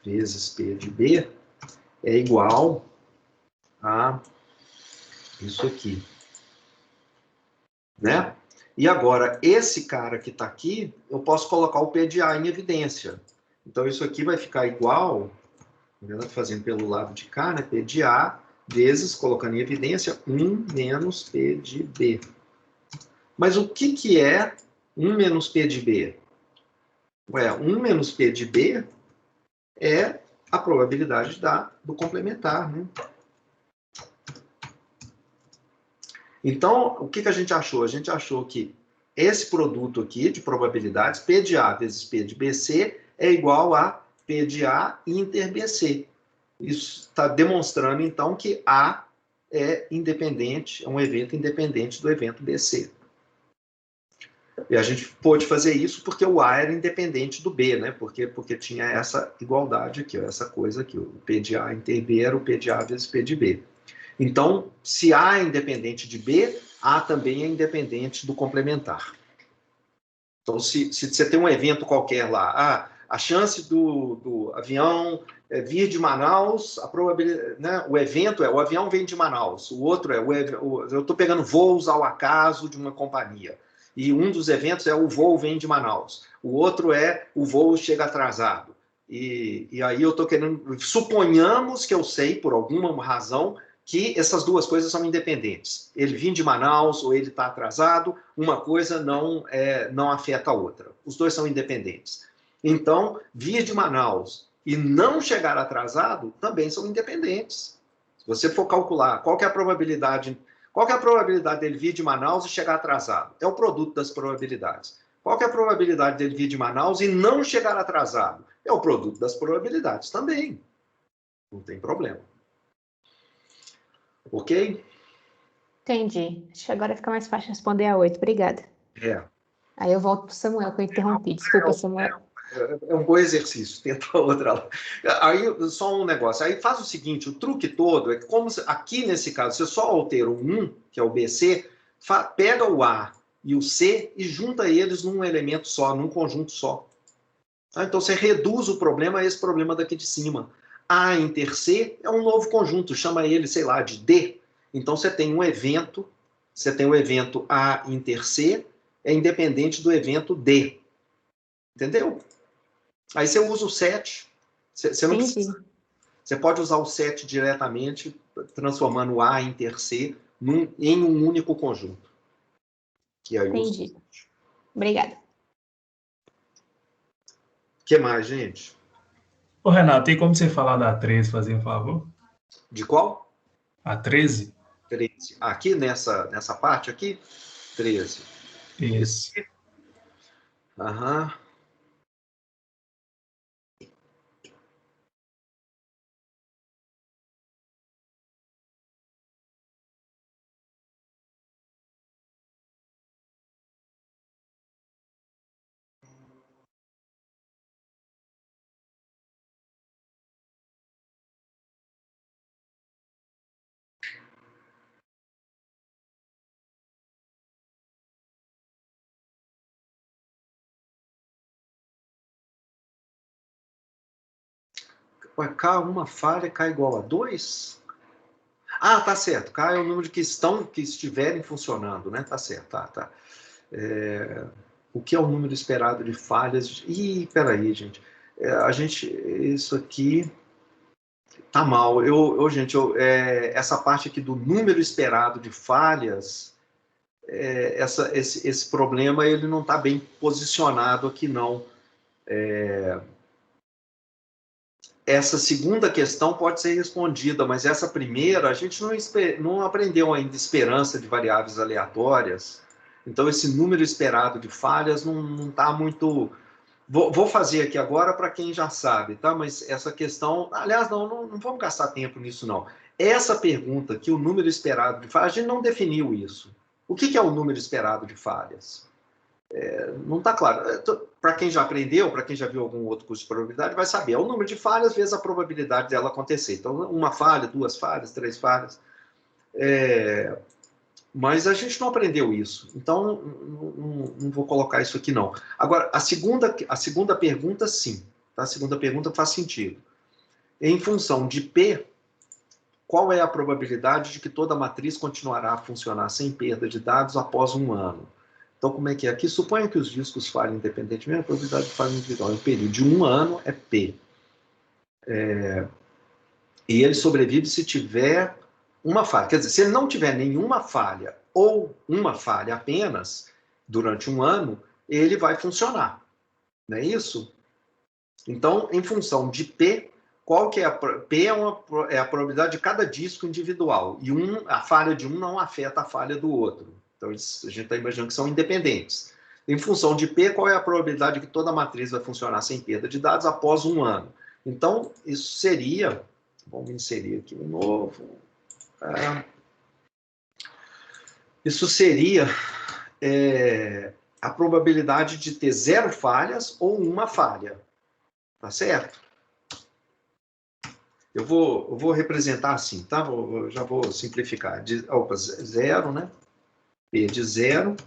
vezes P de B é igual a isso aqui. Né? E agora, esse cara que está aqui, eu posso colocar o P de A em evidência. Então, isso aqui vai ficar igual, fazendo pelo lado de cá, né? P de A vezes, colocando em evidência, 1 menos P de B. Mas o que é 1 menos P de B? Ué, 1 menos P de B é a probabilidade do complementar, né? Então, o que a gente achou? A gente achou que esse produto aqui de probabilidades, P de A vezes P de BC, é igual a P de A inter BC. Isso está demonstrando, então, que A é independente, é um evento independente do evento BC. E a gente pôde fazer isso porque o A era independente do B, né? Porque tinha essa igualdade aqui, ó, essa coisa aqui. O P de A inter B era o P de A vezes P de B. Então, se A é independente de B, A também é independente do complementar. Então, se você tem um evento qualquer lá, a chance do avião vir de Manaus, a probabilidade, né, o evento o avião vem de Manaus, o outro eu estou pegando voos ao acaso de uma companhia, e um dos eventos é o voo vem de Manaus, o outro é o voo chega atrasado. E aí eu estou querendo, suponhamos que eu sei, por alguma razão, que essas duas coisas são independentes. Ele vir de Manaus ou ele está atrasado, uma coisa não afeta a outra. Os dois são independentes. Então, vir de Manaus e não chegar atrasado também são independentes. Se você for calcular qual que é a probabilidade dele vir de Manaus e chegar atrasado, é o produto das probabilidades. Qual que é a probabilidade dele vir de Manaus e não chegar atrasado? É o produto das probabilidades também. Não tem problema. Ok? Entendi. Acho que agora fica mais fácil responder a 8. Obrigada. Aí eu volto para o Samuel, que eu interrompi. Desculpa, Samuel. É um bom exercício. Tenta a outra lá. Aí, só um negócio. Aí faz o seguinte, o truque todo é que, como aqui nesse caso, você só altera o 1, que é o BC, pega o A e o C e junta eles num elemento só, num conjunto só. Então, você reduz o problema a esse problema daqui de cima. A inter C é um novo conjunto, chama ele, sei lá, de D. Então, você tem o evento A inter C, é independente do evento D. Entendeu? Aí você usa o set. Você não precisa. Você pode usar o set diretamente, transformando o A inter C em um único conjunto. E aí Entendi. Obrigada. O que mais, gente? Ô, Renato, tem como você falar da 13, fazer um favor? De qual? A 13? 13. Aqui nessa parte aqui? 13. Isso. Aham. K, uma falha, K igual a 2? Ah, tá certo. K é o número que estiverem funcionando, né? Tá certo, tá. O que é o número esperado de falhas? Ih, peraí, gente. Isso aqui tá mal. Essa parte aqui do número esperado de falhas, esse problema, ele não está bem posicionado aqui, não. Essa segunda questão pode ser respondida, mas essa primeira, a gente não aprendeu ainda esperança de variáveis aleatórias. Então, esse número esperado de falhas não está muito... Vou fazer aqui agora para quem já sabe, tá? Mas essa questão... Aliás, não vamos gastar tempo nisso, não. Essa pergunta aqui, o número esperado de falhas, a gente não definiu isso. O que é o número esperado de falhas? Não está claro. Para quem já aprendeu, para quem já viu algum outro curso de probabilidade, vai saber. É o número de falhas vezes a probabilidade dela acontecer. Então, uma falha, 2 falhas, 3 falhas. Mas a gente não aprendeu isso. Então, não vou colocar isso aqui, não. Agora, a segunda pergunta, sim. Tá? A segunda pergunta faz sentido. Em função de P, qual é a probabilidade de que toda a matriz continuará a funcionar sem perda de dados após 1 ano? Então, como é que é aqui? Suponha que os discos falhem independentemente, a probabilidade de falha individual em um período de 1 ano é P. E ele sobrevive se tiver uma falha. Quer dizer, se ele não tiver nenhuma falha ou uma falha apenas durante 1 ano, ele vai funcionar. Não é isso? Então, em função de P, qual que é P é a probabilidade de cada disco individual. E a falha de um não afeta a falha do outro. Então, a gente está imaginando que são independentes. Em função de P, qual é a probabilidade de que toda a matriz vai funcionar sem perda de dados após 1 ano? Então, isso seria... Vamos inserir aqui de novo. Isso seria a probabilidade de ter 0 falhas ou 1 falha. Tá certo? Eu vou representar assim, tá? Já vou simplificar. 0, né? P de 0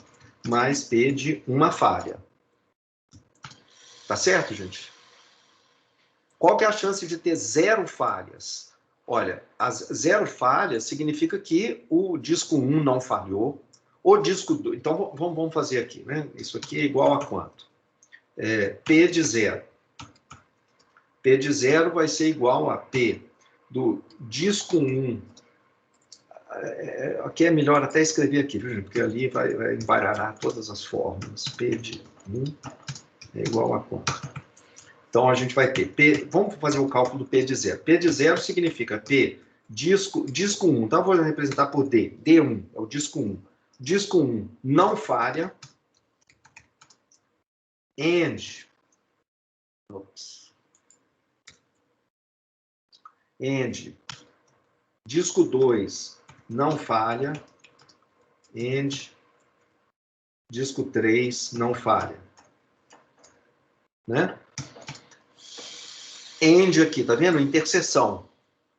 mais P de 1 falha. Tá certo, gente? Qual que é a chance de ter 0 falhas? Olha, as 0 falhas significa que o disco 1 não falhou, o disco 2... Então, vamos fazer aqui, né? Isso aqui é igual a quanto? P de 0. P de 0 vai ser igual a P do disco 1... Aqui é melhor até escrever aqui, viu, porque ali vai embaralhar todas as fórmulas. P de 1 é igual a quanto? Então, a gente vai ter P... Vamos fazer o cálculo do P de 0. P de 0 significa P, disco 1. Então, eu vou representar por D. D1 é o disco 1. Disco 1 não falha. And... And... Disco 2 não falha. And... Disco 3 não falha. Né? And aqui, tá vendo? Interseção.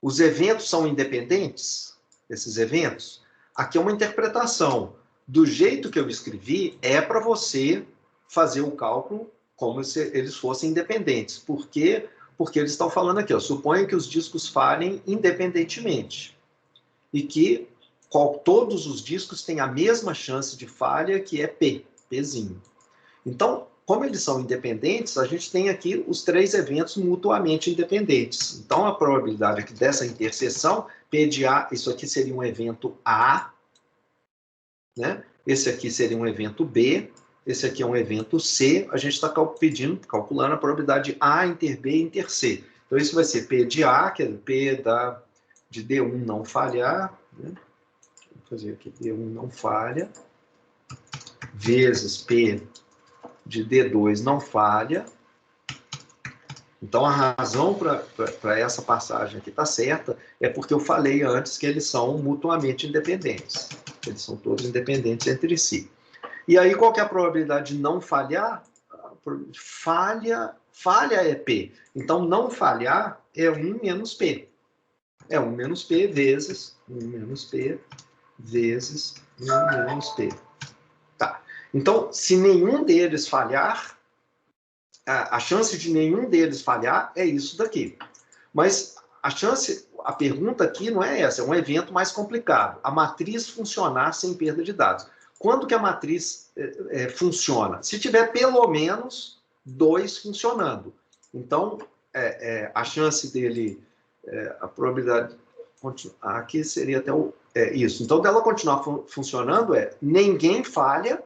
Os eventos são independentes? Esses eventos? Aqui é uma interpretação. do jeito que eu escrevi, é para você fazer o cálculo como se eles fossem independentes. Por quê? Porque eles estão falando aqui, ó, suponha que os discos falhem independentemente e que todos os discos têm a mesma chance de falha, que é Pzinho. Então, como eles são independentes, a gente tem aqui os 3 eventos mutuamente independentes. Então, a probabilidade aqui dessa interseção, P de A, isso aqui seria um evento A, né? Esse aqui seria um evento B, esse aqui é um evento C, a gente está calculando a probabilidade A inter B inter C. Então, isso vai ser P de A, que é P de D1 não falhar, né? Vou fazer aqui, D1 não falha, vezes P de D2 não falha. Então, a razão para essa passagem aqui está certa é porque eu falei antes que eles são mutuamente independentes. Eles são todos independentes entre si. E aí, qual que é a probabilidade de não falhar? Falha é P. Então, não falhar é 1 menos P. É 1 menos P vezes 1 menos P vezes 1 menos P. Tá. Então, se nenhum deles falhar, a chance de nenhum deles falhar é isso daqui. Mas a pergunta aqui não é essa, é um evento mais complicado. A matriz funcionar sem perda de dados. Quando que a matriz funciona? Se tiver pelo menos 2 funcionando. Então, a chance dele, a probabilidade... Aqui seria até isso. Então, dela continuar funcionando ninguém falha.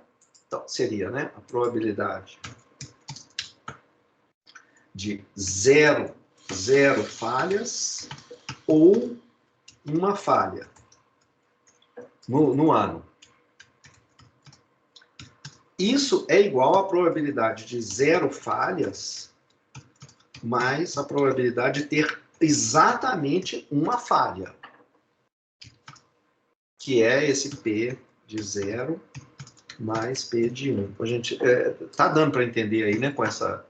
Então, seria, né, a probabilidade de 0 falhas ou 1 falha no ano. Isso é igual à probabilidade de 0 falhas mais a probabilidade de ter exatamente 1 falha, que é esse P de 0 mais P de 1. A gente tá dando para entender aí, né, com essa,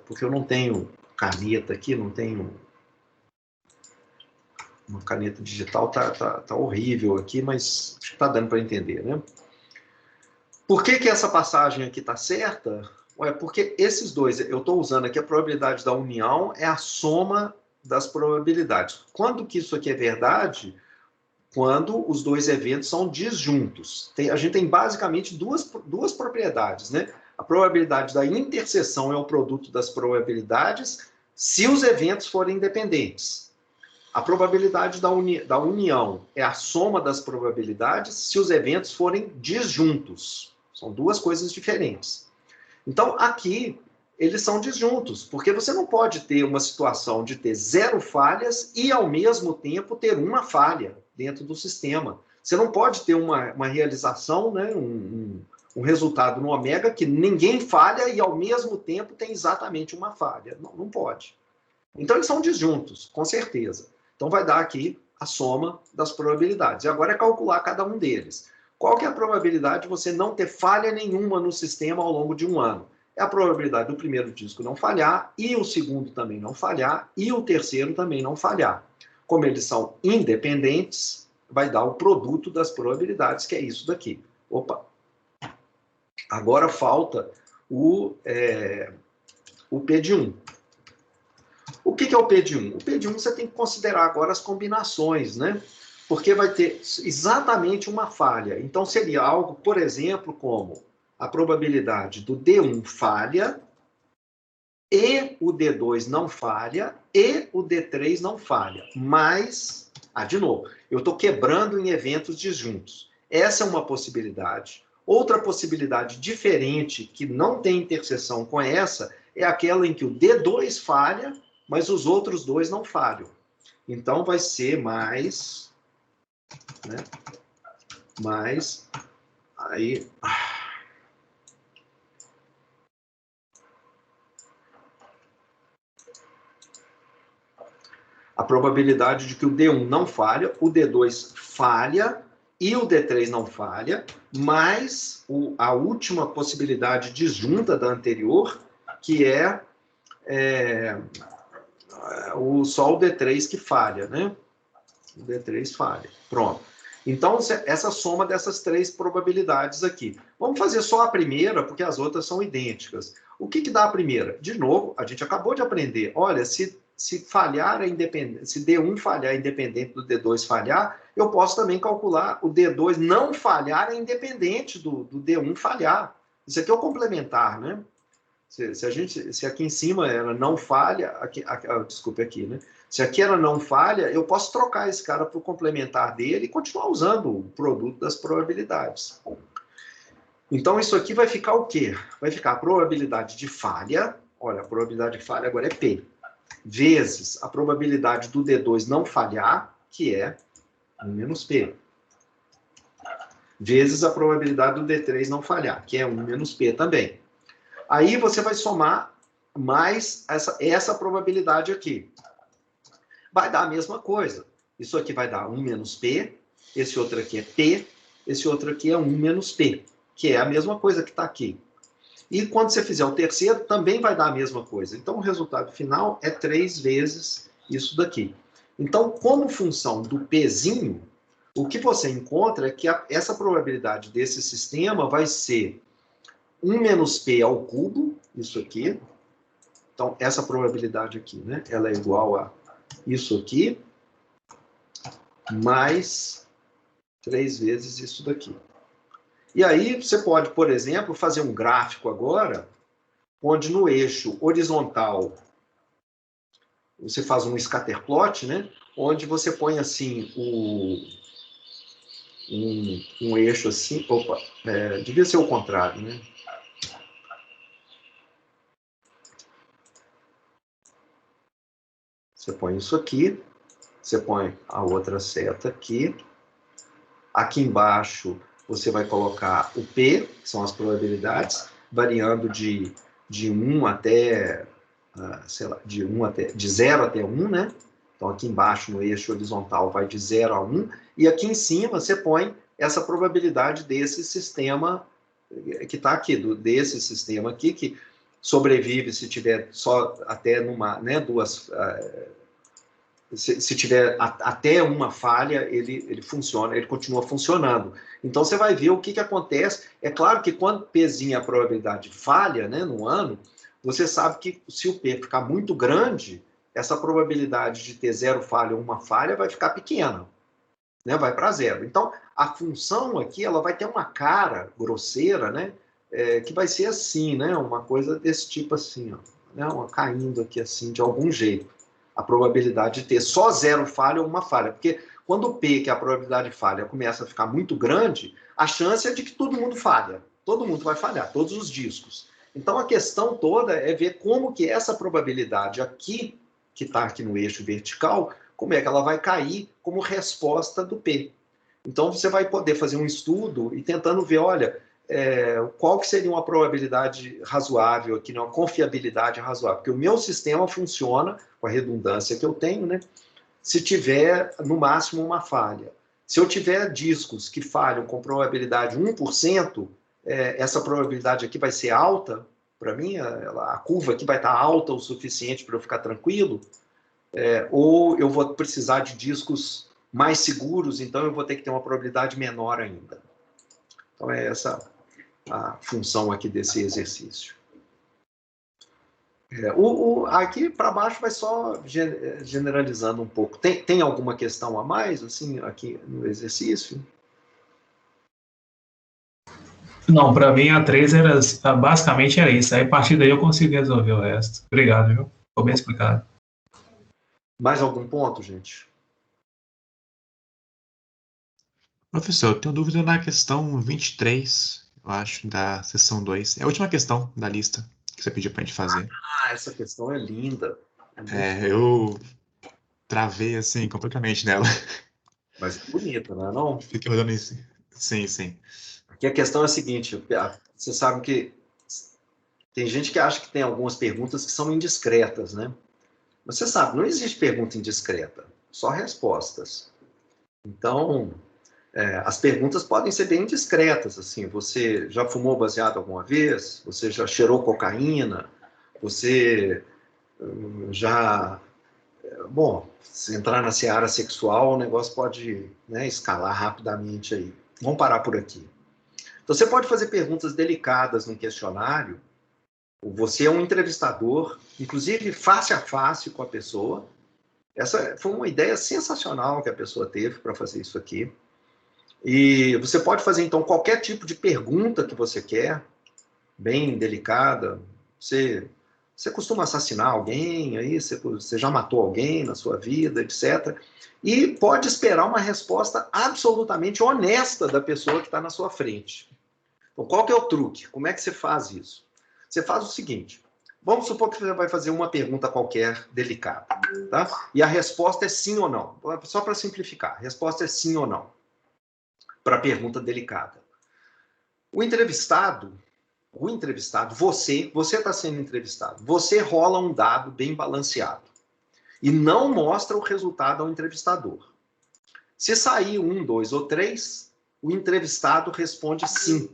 porque eu não tenho caneta aqui, não tenho uma caneta digital, tá horrível aqui, mas acho que tá dando para entender, né? Por que essa passagem aqui está certa? Porque esses dois, eu estou usando aqui a probabilidade da união, é a soma das probabilidades. Quando que isso aqui é verdade? Quando os 2 eventos são disjuntos. A gente tem basicamente duas propriedades, né? A probabilidade da interseção é o produto das probabilidades se os eventos forem independentes. A probabilidade da união é a soma das probabilidades se os eventos forem disjuntos. São 2 coisas diferentes. Então, aqui, eles são disjuntos, porque você não pode ter uma situação de ter 0 falhas e, ao mesmo tempo, ter 1 falha dentro do sistema. Você não pode ter uma realização, né, um resultado no ômega que ninguém falha e, ao mesmo tempo, tem exatamente 1 falha. Não pode. Então, eles são disjuntos, com certeza. Então, vai dar aqui a soma das probabilidades. E agora é calcular cada um deles. Qual que é a probabilidade de você não ter falha nenhuma no sistema ao longo de 1 ano? É a probabilidade do primeiro disco não falhar, e o segundo também não falhar, e o terceiro também não falhar. Como eles são independentes, vai dar o produto das probabilidades, que é isso daqui. Opa! Agora falta o P de 1. O que é o P de 1? O P de 1 você tem que considerar agora as combinações, né? Porque vai ter exatamente 1 falha. Então, seria algo, por exemplo, como a probabilidade do D1 falha, e o D2 não falha, e o D3 não falha. Mas, de novo, eu estou quebrando em eventos disjuntos. Essa é uma possibilidade. Outra possibilidade diferente, que não tem interseção com essa, é aquela em que o D2 falha, mas os outros 2 não falham. Então, vai ser mais... né? Mas aí a probabilidade de que o D1 não falha, o D2 falha e o D3 não falha, mais a última possibilidade disjunta da anterior, que é só o D3 que falha, né? O D3 falha. Pronto. Então, essa soma dessas 3 probabilidades aqui. Vamos fazer só a primeira, porque as outras são idênticas. O que dá a primeira? De novo, a gente acabou de aprender. Olha, se falhar se D1 falhar independente do D2 falhar, eu posso também calcular o D2 não falhar independente do D1 falhar. Isso aqui é o complementar, né? Se aqui em cima ela não falha, desculpe aqui, né? Se aqui ela não falha, eu posso trocar esse cara para o complementar dele e continuar usando o produto das probabilidades. Então, isso aqui vai ficar o quê? Vai ficar a probabilidade de falha, olha, a probabilidade de falha agora é P, vezes a probabilidade do D2 não falhar, que é 1 menos P, vezes a probabilidade do D3 não falhar, que é 1 menos P também. Aí você vai somar mais essa probabilidade aqui. Vai dar a mesma coisa. Isso aqui vai dar 1 menos P, esse outro aqui é P, esse outro aqui é 1 menos P, que é a mesma coisa que está aqui. E quando você fizer o terceiro, também vai dar a mesma coisa. Então, o resultado final é 3 vezes isso daqui. Então, como função do Pzinho, o que você encontra é que essa probabilidade desse sistema vai ser 1 menos P ao cubo, isso aqui. Então, essa probabilidade aqui, né? Ela é igual a isso aqui, mais 3 vezes isso daqui. E aí, você pode, por exemplo, fazer um gráfico agora, onde no eixo horizontal, você faz um scatterplot, né? Onde você põe assim, um eixo assim, devia ser o contrário, né? Você põe isso aqui, você põe a outra seta aqui. Aqui embaixo, você vai colocar o P, que são as probabilidades, variando de 1 até, sei lá, de 0 até 1, né? Então, aqui embaixo, no eixo horizontal, vai de 0 a 1. E aqui em cima, você põe essa probabilidade desse sistema que está aqui, desse sistema aqui, que sobrevive se tiver só até se tiver até uma falha, ele funciona, ele continua funcionando. Então, você vai ver o que acontece. É claro que quando Pzinho é a probabilidade de falha, né, no ano, você sabe que se o P ficar muito grande, essa probabilidade de ter 0 falha ou 1 falha vai ficar pequena, né, vai para 0. Então, a função aqui, ela vai ter uma cara grosseira, né, que vai ser assim, né, uma coisa desse tipo assim, ó, né, caindo aqui assim, de algum jeito. A probabilidade de ter só 0 falha ou 1 falha. Porque quando o P, que é a probabilidade de falha, começa a ficar muito grande, a chance é de que todo mundo falha. Todo mundo vai falhar, todos os discos. Então, a questão toda é ver como que essa probabilidade aqui, que está aqui no eixo vertical, como é que ela vai cair como resposta do P. Então, você vai poder fazer um estudo e tentando ver, olha, qual que seria uma probabilidade razoável aqui, uma confiabilidade razoável. Porque o meu sistema funciona com a redundância que eu tenho, né? Se tiver, no máximo, 1 falha. Se eu tiver discos que falham com probabilidade 1%, essa probabilidade aqui vai ser alta, para mim, a curva aqui vai estar alta o suficiente para eu ficar tranquilo, ou eu vou precisar de discos mais seguros, então eu vou ter que ter uma probabilidade menor ainda. Então, é essa a função aqui desse exercício. Aqui para baixo vai só generalizando um pouco. Tem alguma questão a mais, assim, aqui no exercício? Não, para mim a 3 basicamente era isso. Aí a partir daí eu consigo resolver o resto. Obrigado, viu? Ficou bem explicado. Mais algum ponto, gente? Professor, eu tenho dúvida na questão 23, eu acho, da seção 2. É a última questão da lista que você pediu para a gente fazer. Essa questão é linda. Eu travei, assim, completamente nela. Mas bonita, não é não? Fiquei rodando isso. Sim, sim. Aqui a questão é a seguinte, você sabe que tem gente que acha que tem algumas perguntas que são indiscretas, né? Mas você sabe, não existe pergunta indiscreta, só respostas. Então, as perguntas podem ser bem indiscretas, assim, você já fumou baseado alguma vez? Você já cheirou cocaína? Você já bom, se entrar na seara sexual, o negócio pode, né, escalar rapidamente aí. Vamos parar por aqui. Então, você pode fazer perguntas delicadas no questionário. Você é um entrevistador, inclusive face a face com a pessoa. Essa foi uma ideia sensacional que a pessoa teve para fazer isso aqui. E você pode fazer, então, qualquer tipo de pergunta que você quer, bem delicada. Você costuma assassinar alguém, aí você já matou alguém na sua vida, etc. E pode esperar uma resposta absolutamente honesta da pessoa que está na sua frente. Então, qual que é o truque? Como é que você faz isso? Você faz o seguinte, vamos supor que você vai fazer uma pergunta qualquer delicada, tá? E a resposta é sim ou não. Só para simplificar, a resposta é sim ou não para a pergunta delicada. O entrevistado, você está sendo entrevistado, você rola um dado bem balanceado e não mostra o resultado ao entrevistador. Se sair 1, 2 ou 3, o entrevistado responde sim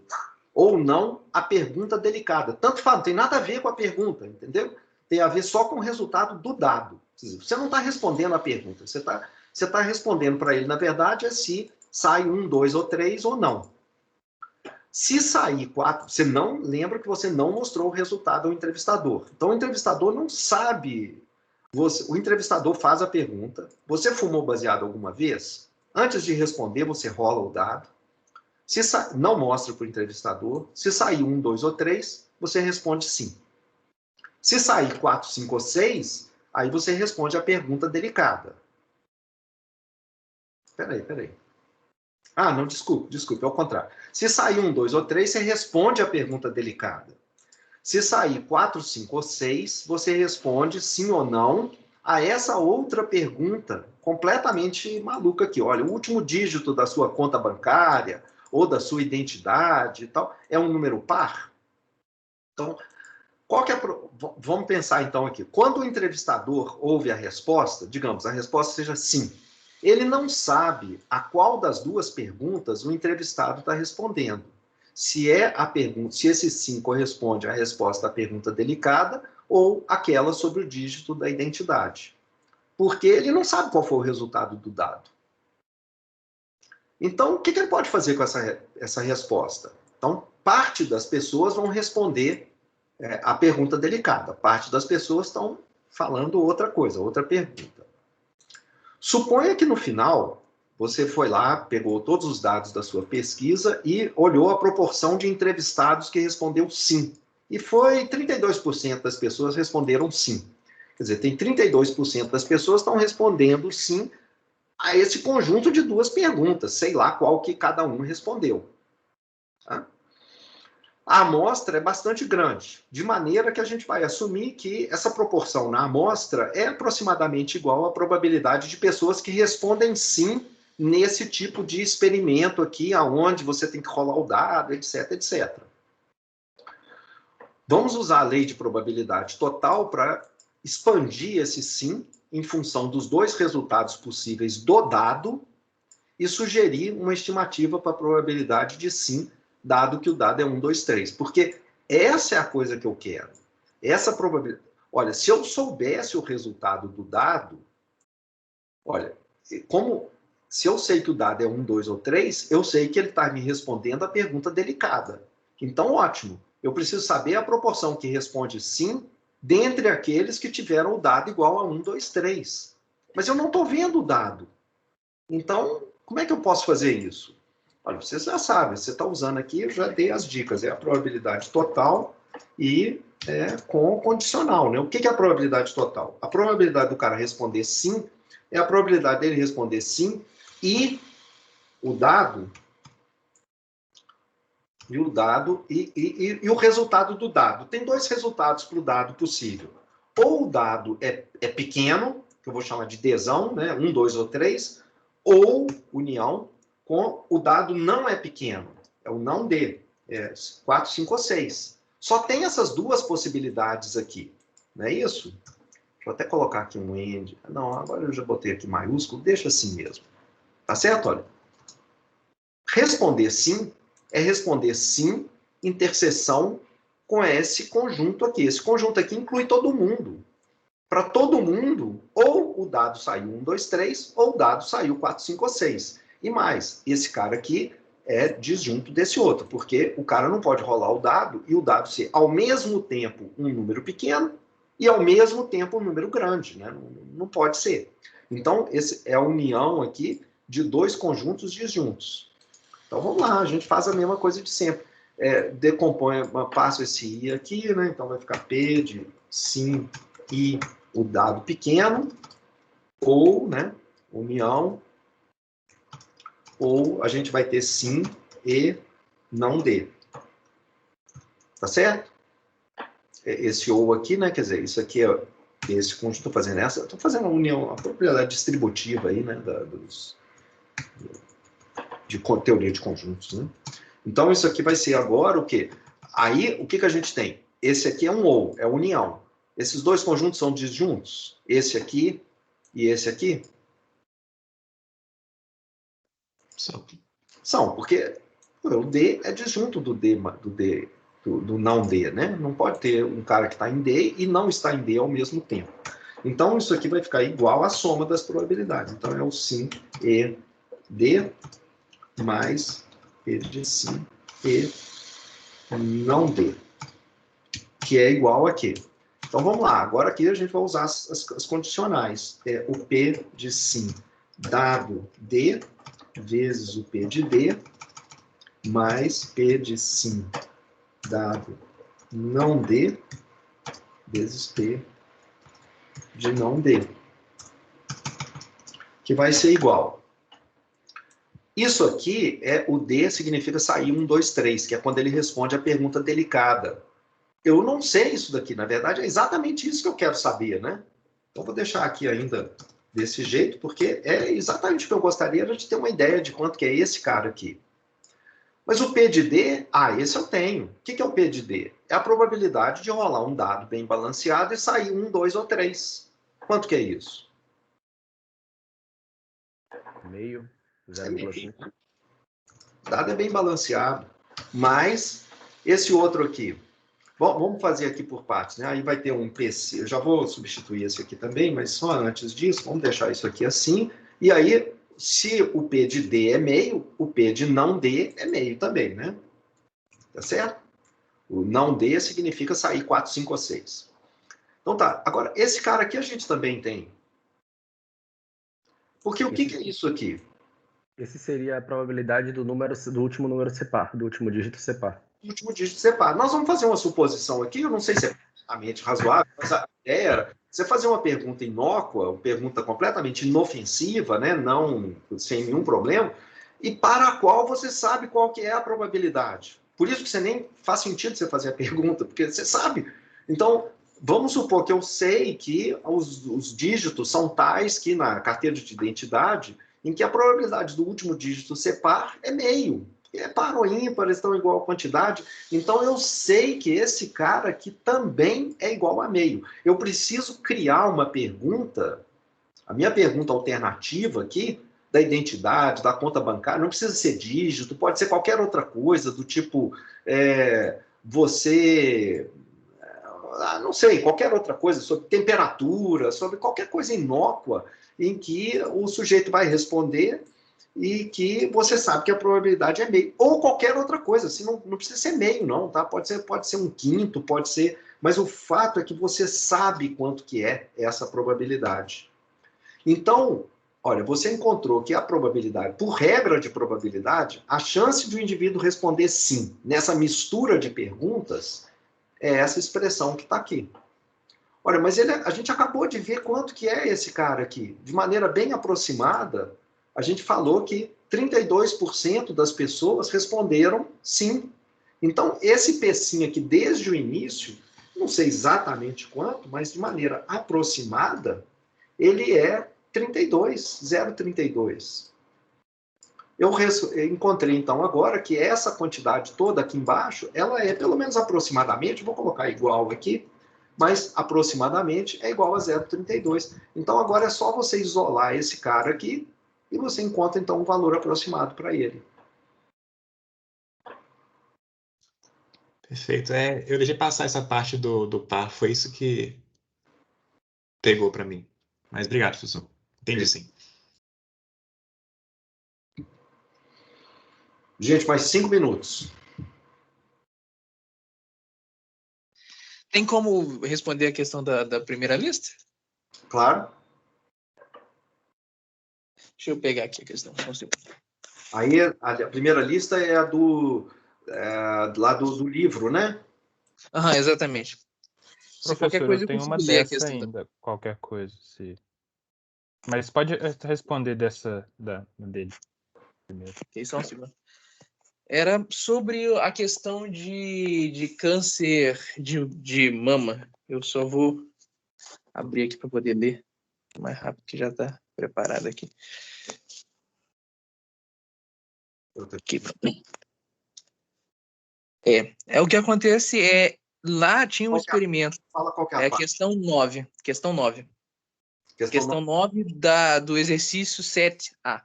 ou não a pergunta delicada. Tanto faz, não tem nada a ver com a pergunta, entendeu? Tem a ver só com o resultado do dado. Você não está respondendo a pergunta, você tá respondendo para ele, na verdade, é se sai 1, 2 ou 3 ou não. Se sair 4, você não lembra que você não mostrou o resultado ao entrevistador. Então, o entrevistador não sabe. O entrevistador faz a pergunta. Você fumou baseado alguma vez? Antes de responder, você rola o dado. Não mostra para o entrevistador. Se sair 1, 2 ou 3, você responde sim. Se sair 4, 5 ou 6, aí você responde a pergunta delicada. Peraí. Ah, não, desculpe, é o contrário. Se sair 1, 2 ou 3, você responde a pergunta delicada. Se sair 4, 5 ou 6, você responde sim ou não a essa outra pergunta completamente maluca aqui. Olha, o último dígito da sua conta bancária ou da sua identidade e tal é um número par? Então, vamos pensar então aqui. Quando o entrevistador ouve a resposta, digamos, a resposta seja sim. Ele não sabe a qual das duas perguntas o entrevistado está respondendo. Se esse sim corresponde à resposta à pergunta delicada ou aquela sobre o dígito da identidade. Porque ele não sabe qual foi o resultado do dado. Então, o que ele pode fazer com essa resposta? Então, parte das pessoas vão responder a pergunta delicada. Parte das pessoas estão falando outra coisa, outra pergunta. Suponha que no final, você foi lá, pegou todos os dados da sua pesquisa e olhou a proporção de entrevistados que respondeu sim. E foi 32% das pessoas responderam sim. Quer dizer, tem 32% das pessoas que estão respondendo sim a esse conjunto de duas perguntas, sei lá qual que cada um respondeu. Tá? A amostra é bastante grande, de maneira que a gente vai assumir que essa proporção na amostra é aproximadamente igual à probabilidade de pessoas que respondem sim nesse tipo de experimento aqui, aonde você tem que rolar o dado, etc, etc. Vamos usar a lei de probabilidade total para expandir esse sim em função dos dois resultados possíveis do dado e sugerir uma estimativa para a probabilidade de sim, dado que o dado é 1, 2, 3. Porque essa é a coisa que eu quero. Essa probabilidade. Olha, se eu soubesse o resultado do dado, olha, se eu sei que o dado é 1, 2 ou 3, eu sei que ele está me respondendo a pergunta delicada. Então, ótimo. Eu preciso saber a proporção que responde sim dentre aqueles que tiveram o dado igual a 1, 2, 3. Mas eu não estou vendo o dado. Então, como é que eu posso fazer isso? Olha, vocês já sabem, você está usando aqui, eu já dei as dicas, é a probabilidade total e com condicional, né? O que é a probabilidade total? A probabilidade do cara responder sim é a probabilidade dele responder sim e o dado e o resultado do dado. Tem dois resultados para o dado possível. Ou o dado é pequeno, que eu vou chamar de Dzão, né? 1, 2 ou 3, ou união com o dado não é pequeno, é o não D, 4, 5 ou 6. Só tem essas duas possibilidades aqui, não é isso? Deixa eu até colocar aqui um end. Não, agora eu já botei aqui maiúsculo, deixa assim mesmo. Tá certo? Olha. Responder sim é responder sim, interseção com esse conjunto aqui. Esse conjunto aqui inclui todo mundo. para todo mundo, ou o dado saiu 1, 2, 3, ou o dado saiu 4, 5 ou 6. E mais, esse cara aqui é disjunto desse outro, porque o cara não pode rolar o dado e o dado ser ao mesmo tempo um número pequeno e ao mesmo tempo um número grande, né? Não pode ser. Então, esse é a união aqui de dois conjuntos disjuntos. Então, vamos lá, a gente faz a mesma coisa de sempre. Decompõe, passo esse I aqui, né? Então, vai ficar P de sim e o dado pequeno, ou, né, união, ou a gente vai ter sim e não D. Tá certo? Esse ou aqui, né, quer dizer, isso aqui é esse conjunto, estou fazendo essa, estou fazendo a união, a propriedade distributiva aí, né, de teoria de conjuntos, né? Então, isso aqui vai ser agora o quê? Aí, o que a gente tem? Esse aqui é um ou, é união. Esses dois conjuntos são disjuntos? Esse aqui e esse aqui? São, porque o D é disjunto do não D, né? Não pode ter um cara que está em D e não está em D ao mesmo tempo. Então, isso aqui vai ficar igual à soma das probabilidades. Então, é o sim e D mais P de sim e não D, que é igual a quê? Então, vamos lá. Agora aqui a gente vai usar as condicionais. O P de sim dado D vezes o P de D mais P de sim dado não D vezes P de não D, que vai ser igual. Isso aqui o D significa sair 1, 2, 3, que é quando ele responde a pergunta delicada. Eu não sei isso daqui, na verdade é exatamente isso que eu quero saber, né? Então vou deixar aqui ainda desse jeito, porque é exatamente o que eu gostaria de ter uma ideia de quanto que é esse cara aqui. Mas o P de D, esse eu tenho. O que é o P de D? É a probabilidade de rolar um dado bem balanceado e sair 1, 2 ou 3. Quanto que é isso? Meio, 0,5. O dado é bem balanceado. Mas esse outro aqui, bom, vamos fazer aqui por partes, né? Aí vai ter um PC, eu já vou substituir esse aqui também, mas só antes disso, vamos deixar isso aqui assim. E aí, se o P de D é meio, o P de não D é meio também, né? Tá certo? O não D significa sair 4, 5 ou 6. Então tá, agora, esse cara aqui a gente também tem. Porque o que é isso aqui? Esse seria a probabilidade do último número separ, do último dígito separ. O último dígito separa. Nós vamos fazer uma suposição aqui, eu não sei se é perfeitamente razoável, mas a ideia era você fazer uma pergunta inócua, uma pergunta completamente inofensiva, né, não sem nenhum problema, e para a qual você sabe qual que é a probabilidade. Por isso que você nem faz sentido você fazer a pergunta, porque você sabe. Então, vamos supor que eu sei que os dígitos são tais que na carteira de identidade, em que a probabilidade do último dígito ser par é meio. É par ou ímpar, eles estão igual a quantidade. Então, eu sei que esse cara aqui também é igual a meio. Eu preciso criar uma pergunta, a minha pergunta alternativa aqui, da identidade, da conta bancária, não precisa ser dígito, pode ser qualquer outra coisa, do tipo, você... não sei, qualquer outra coisa, sobre temperatura, sobre qualquer coisa inócua, em que o sujeito vai responder e que você sabe que a probabilidade é meio. Ou qualquer outra coisa, assim, não precisa ser meio, não, tá? Pode ser um quinto, pode ser... Mas o fato é que você sabe quanto que é essa probabilidade. Então, olha, você encontrou que a probabilidade, por regra de probabilidade, a chance de um indivíduo responder sim nessa mistura de perguntas é essa expressão que está aqui. Olha, mas a gente acabou de ver quanto que é esse cara aqui. De maneira bem aproximada, a gente falou que 32% das pessoas responderam sim. Então, esse pecinho aqui, desde o início, não sei exatamente quanto, mas de maneira aproximada, ele é 32, 0,32. Eu encontrei, então, agora que essa quantidade toda aqui embaixo, ela é pelo menos aproximadamente, vou colocar igual aqui, mas aproximadamente é igual a 0,32. Então, agora é só você isolar esse cara aqui e você encontra, então, um valor aproximado para ele. Perfeito. Eu deixei passar essa parte do par, foi isso que pegou para mim. Mas obrigado, professor. Entendi sim. Gente, mais 5 minutos. Tem como responder a questão da primeira lista? Claro. Deixa eu pegar aqui a questão. Aí a primeira lista é a lá do livro, né? Exatamente. Professor, eu tenho uma dessa ainda, qualquer coisa. Mas pode responder dessa dele primeiro. Ok, só um segundo. Era sobre a questão de câncer de mama. Eu só vou abrir aqui para poder ler mais rápido, que já está preparado aqui. O que acontece lá tinha um experimento. Fala qual que é a parte. Questão 9. Questão 9 do exercício 7A.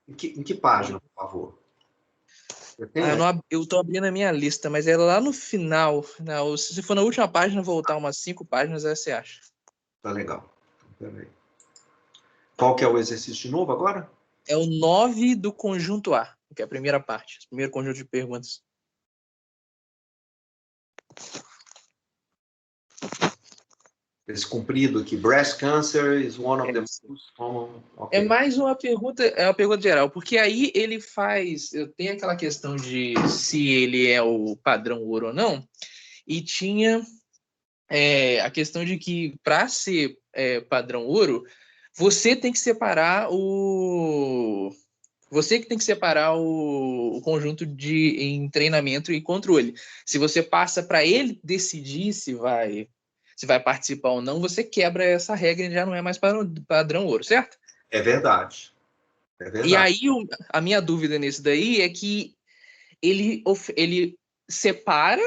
Em que página, por favor? Eu estou abrindo a minha lista, mas é lá no final. Se for na última página, voltar umas 5 páginas, aí você acha. Tá legal. Peraí. Qual que é o exercício de novo agora? É o 9 do conjunto A, que é a primeira parte, o primeiro conjunto de perguntas. Esse comprido aqui. Breast cancer is one of the most common. Okay. É mais uma pergunta, geral, porque aí ele tem aquela questão de se ele é o padrão ouro ou não, e tinha a questão de que para ser padrão ouro, você tem que separar o conjunto em treinamento e controle. Se você passa para ele decidir se vai participar ou não, você quebra essa regra e já não é mais padrão ouro, certo? É verdade. E aí, a minha dúvida nisso daí é que ele separa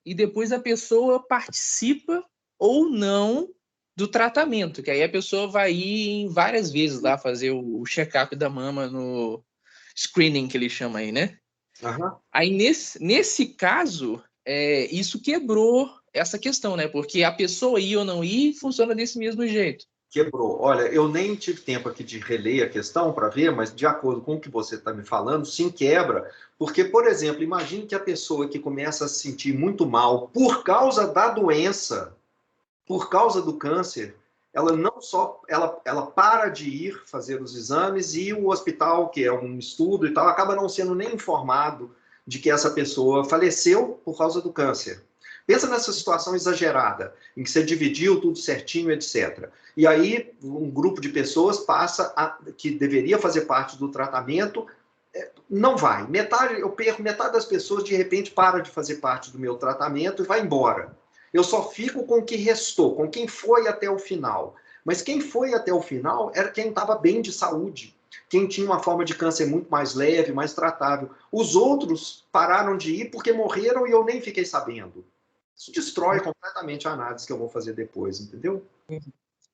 e depois a pessoa participa ou não do tratamento, que aí a pessoa vai ir várias vezes lá fazer o check-up da mama no screening, que ele chama aí, né? Uhum. Aí, nesse caso, isso quebrou essa questão, né? Porque a pessoa ir ou não ir funciona desse mesmo jeito. Quebrou. Olha, eu nem tive tempo aqui de reler a questão para ver, mas de acordo com o que você está me falando, sim, quebra. Porque, por exemplo, imagine que a pessoa que começa a se sentir muito mal por causa da doença, por causa do câncer, ela não só ela para de ir fazer os exames e o hospital, que é um estudo e tal, acaba não sendo nem informado de que essa pessoa faleceu por causa do câncer. Pensa nessa situação exagerada, em que você dividiu tudo certinho, etc. E aí, um grupo de pessoas que deveria fazer parte do tratamento, não vai. Eu perco metade das pessoas, de repente, para de fazer parte do meu tratamento e vai embora. Eu só fico com o que restou, com quem foi até o final. Mas quem foi até o final era quem estava bem de saúde, quem tinha uma forma de câncer muito mais leve, mais tratável. Os outros pararam de ir porque morreram e eu nem fiquei sabendo. Isso destrói completamente a análise que eu vou fazer depois, entendeu?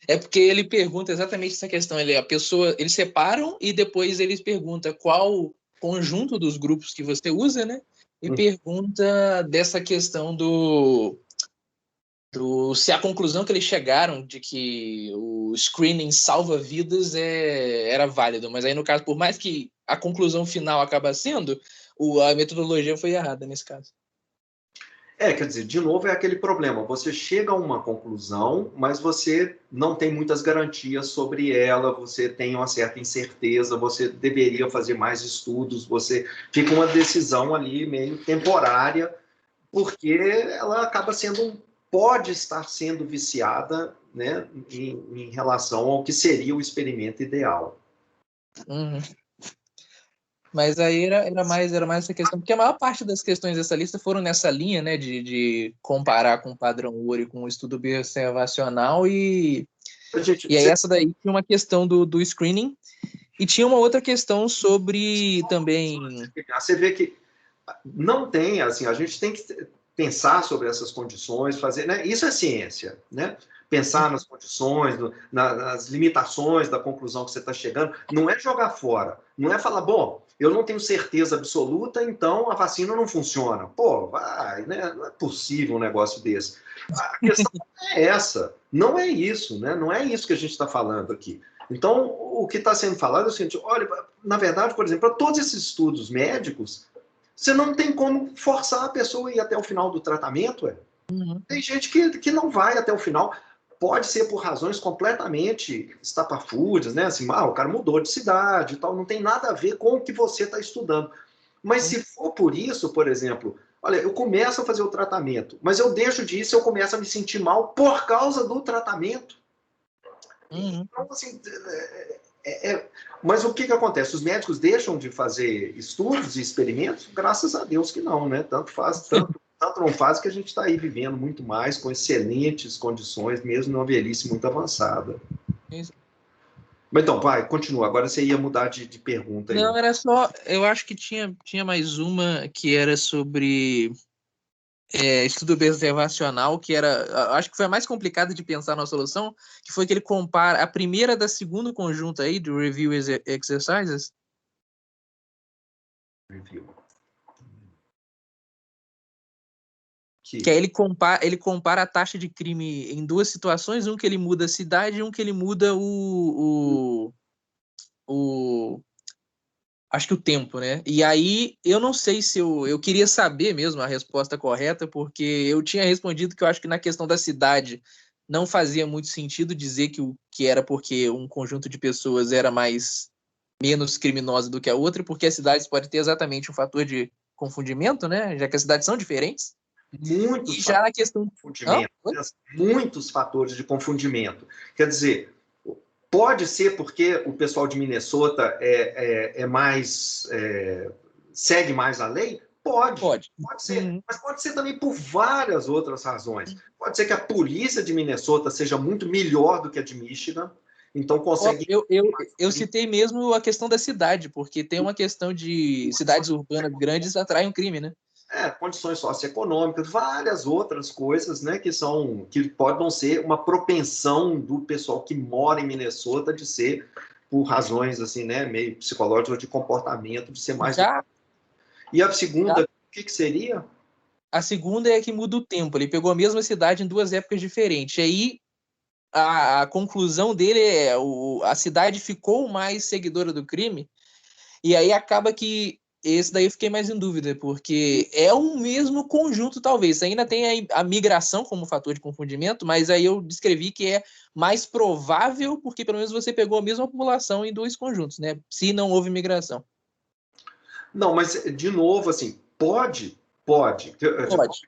É porque ele pergunta exatamente essa questão. Eles separam e depois eles perguntam qual conjunto dos grupos que você usa, né? E pergunta dessa questão se a conclusão que eles chegaram de que o screening salva vidas era válido. Mas aí, no caso, por mais que a conclusão final acaba sendo, a metodologia foi errada nesse caso. Quer dizer, de novo, é aquele problema. Você chega a uma conclusão, mas você não tem muitas garantias sobre ela, você tem uma certa incerteza, você deveria fazer mais estudos, fica uma decisão ali meio temporária, porque ela acaba pode estar sendo viciada, né, em relação ao que seria o experimento ideal. Uhum. Mas aí era mais essa questão, porque a maior parte das questões dessa lista foram nessa linha, né, de comparar com o padrão ouro e com o estudo observacional, e aí essa daí tinha uma questão do screening, e tinha uma outra questão sobre também... Você vê que não tem, assim, a gente tem que pensar sobre essas condições, fazer, né, isso é ciência, né? pensar nas condições, nas limitações da conclusão que você está chegando. Não é jogar fora, não é falar, bom, eu não tenho certeza absoluta, então a vacina não funciona. Pô, vai, né? Não é possível um negócio desse. A questão é essa, não é isso, né? Não é isso que a gente está falando aqui. Então, o que está sendo falado é o seguinte, olha, na verdade, por exemplo, para todos esses estudos médicos, você não tem como forçar a pessoa a ir até o final do tratamento. Tem gente que não vai até o final. Pode ser por razões completamente estapafúrdias, né? Assim, o cara mudou de cidade e tal, não tem nada a ver com o que você está estudando. Mas se for por isso, por exemplo, olha, eu começo a fazer o tratamento, mas eu deixo de ir se eu começo a me sentir mal por causa do tratamento. Então, assim, mas o que acontece? Os médicos deixam de fazer estudos e experimentos? Graças a Deus que não, né? Tanto não faz que a gente está aí vivendo muito mais, com excelentes condições, mesmo numa velhice muito avançada. Isso. Mas então, vai, continua. Agora você ia mudar de pergunta aí. Não, era só... Eu acho que tinha mais uma que era sobre estudo observacional, que era... Acho que foi a mais complicada de pensar na solução, que foi que ele compara a primeira da segundo conjunto aí, do Review Exercises. Review. Que aí ele compara a taxa de crime em duas situações, um que ele muda a cidade e um que ele muda acho que o tempo, né? E aí, eu não sei se eu queria saber mesmo a resposta correta, porque eu tinha respondido que eu acho que na questão da cidade não fazia muito sentido dizer que era porque um conjunto de pessoas era menos criminosa do que a outra, porque as cidades podem ter exatamente um fator de confundimento, né? Já que as cidades são diferentes. Muitos e já na questão de confundimento, muitos fatores de confundimento. Quer dizer, pode ser porque o pessoal de Minnesota segue mais a lei? Pode ser, mas pode ser também por várias outras razões. Pode ser que a polícia de Minnesota seja muito melhor do que a de Michigan, então consegue... Eu citei mesmo a questão da cidade, porque tem uma questão de cidades urbanas grandes atraem o crime, né? Condições socioeconômicas, várias outras coisas, né, que podem ser uma propensão do pessoal que mora em Minnesota de ser, por razões assim, né, meio psicológicas de comportamento, de ser mais... E a segunda, o que seria? A segunda é que muda o tempo. Ele pegou a mesma cidade em duas épocas diferentes. E aí, a conclusão dele é a cidade ficou mais seguidora do crime, e aí acaba que esse daí eu fiquei mais em dúvida, porque é o mesmo conjunto, talvez. Ainda tem a migração como fator de confundimento, mas aí eu descrevi que é mais provável, porque pelo menos você pegou a mesma população em dois conjuntos, né? Se não houve migração. Não, mas, de novo, assim, pode.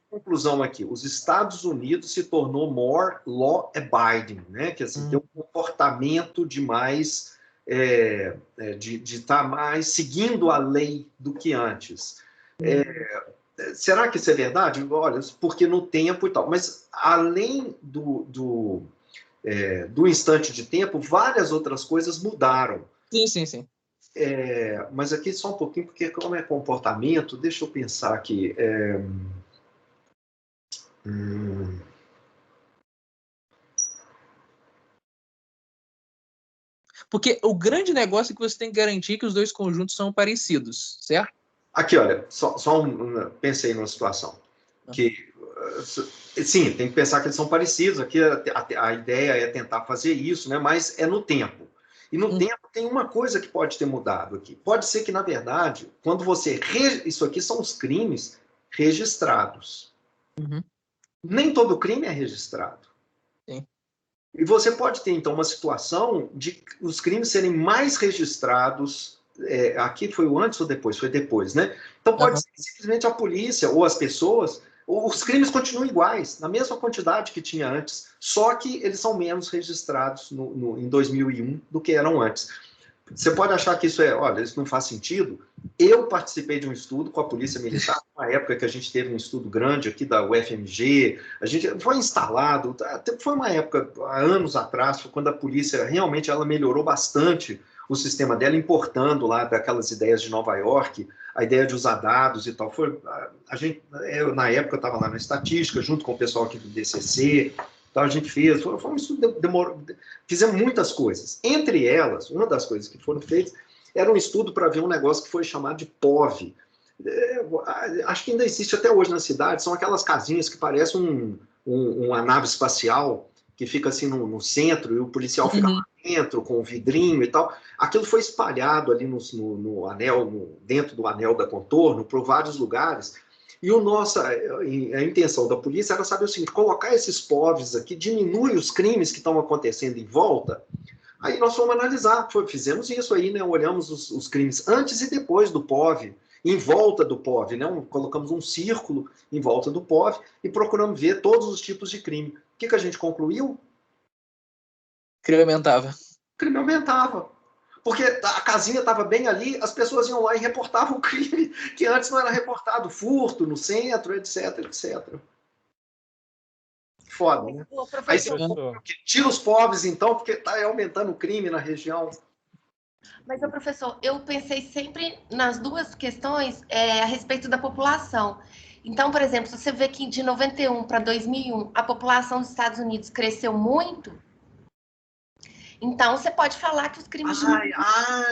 Conclusão aqui, os Estados Unidos se tornou more law-abiding, né? Que assim, tem um comportamento de mais... de estar mais seguindo a lei do que antes. Será que isso é verdade? Olha, porque no tempo e tal. Mas, além do instante de tempo, várias outras coisas mudaram. Sim. Mas aqui só um pouquinho, porque como é comportamento, deixa eu pensar aqui. Porque o grande negócio é que você tem que garantir que os dois conjuntos são parecidos, certo? Aqui, olha, pensei numa situação que, sim, tem que pensar que eles são parecidos. Aqui a ideia é tentar fazer isso, né? Mas é no tempo. E no tempo tem uma coisa que pode ter mudado aqui. Pode ser que, na verdade, quando você... Isso aqui são os crimes registrados. Nem todo crime é registrado. Sim. E você pode ter, então, uma situação de os crimes serem mais registrados. Aqui foi o antes ou depois? Foi depois, né? Então pode ser simplesmente a polícia ou as pessoas... Os crimes continuam iguais, na mesma quantidade que tinha antes, só que eles são menos registrados em 2001 do que eram antes. Você pode achar que olha, isso não faz sentido. Eu participei de um estudo com a Polícia Militar, na época que a gente teve um estudo grande aqui da UFMG, a gente foi instalado, foi uma época, há anos atrás, quando a polícia realmente ela melhorou bastante o sistema dela, importando lá daquelas ideias de Nova York, a ideia de usar dados e tal. Na época, eu estava lá na estatística, junto com o pessoal aqui do DCC, Então, a gente fez, foi um estudo, fizemos muitas coisas. Entre elas, uma das coisas que foram feitas era um estudo para ver um negócio que foi chamado de POV. Acho que ainda existe até hoje na cidade, são aquelas casinhas que parecem uma nave espacial, que fica assim no centro, e o policial fica lá dentro, com o vidrinho e tal. Aquilo foi espalhado ali no anel, dentro do anel da contorno, por vários lugares. E a intenção da polícia era saber o seguinte: colocar esses POVs aqui diminui os crimes que estão acontecendo em volta. Aí nós fomos analisar, fizemos isso aí, né? Olhamos os crimes antes e depois do POV, em volta do POV, né? Colocamos um círculo em volta do POV e procuramos ver todos os tipos de crime. O que a gente concluiu? Crime aumentava. Crime aumentava. Porque a casinha estava bem ali, as pessoas iam lá e reportavam o crime que antes não era reportado, furto no centro, etc, etc. Foda, né? Aí você tira os pobres, então, porque está aumentando o crime na região. Mas, professor, eu pensei sempre nas duas questões a respeito da população. Então, por exemplo, se você vê que de 91 para 2001 a população dos Estados Unidos cresceu muito, então você pode falar que os crimes...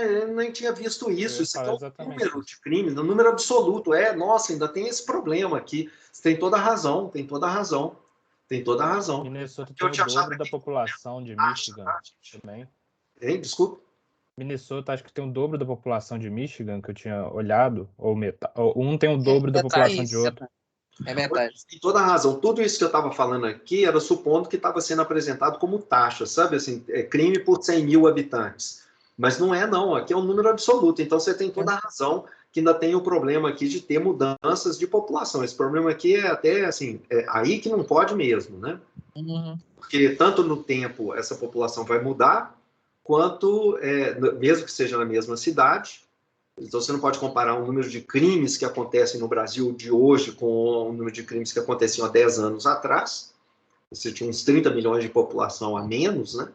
eu nem tinha visto isso. Isso é o número de crimes, o número absoluto. Nossa, ainda tem esse problema aqui. Você tem toda a razão, tem toda a razão. Tem toda a razão. Minnesota tem o dobro da população de Michigan também. Hein? Desculpa. Minnesota acho que tem o dobro da população de Michigan, que eu tinha olhado, ou um tem o dobro da população de outro. É metade. Tem toda a razão. Tudo isso que eu estava falando aqui era supondo que estava sendo apresentado como taxa, sabe? Assim, crime por 100 mil habitantes. Mas não é, não. Aqui é um número absoluto. Então, você tem toda a razão que ainda tem o problema aqui de ter mudanças de população. Esse problema aqui é até, assim, aí que não pode mesmo, né? Porque tanto no tempo essa população vai mudar, quanto, mesmo que seja na mesma cidade. Então, você não pode comparar o número de crimes que acontecem no Brasil de hoje com o número de crimes que aconteciam há 10 anos atrás. Você tinha uns 30 milhões de população a menos, né?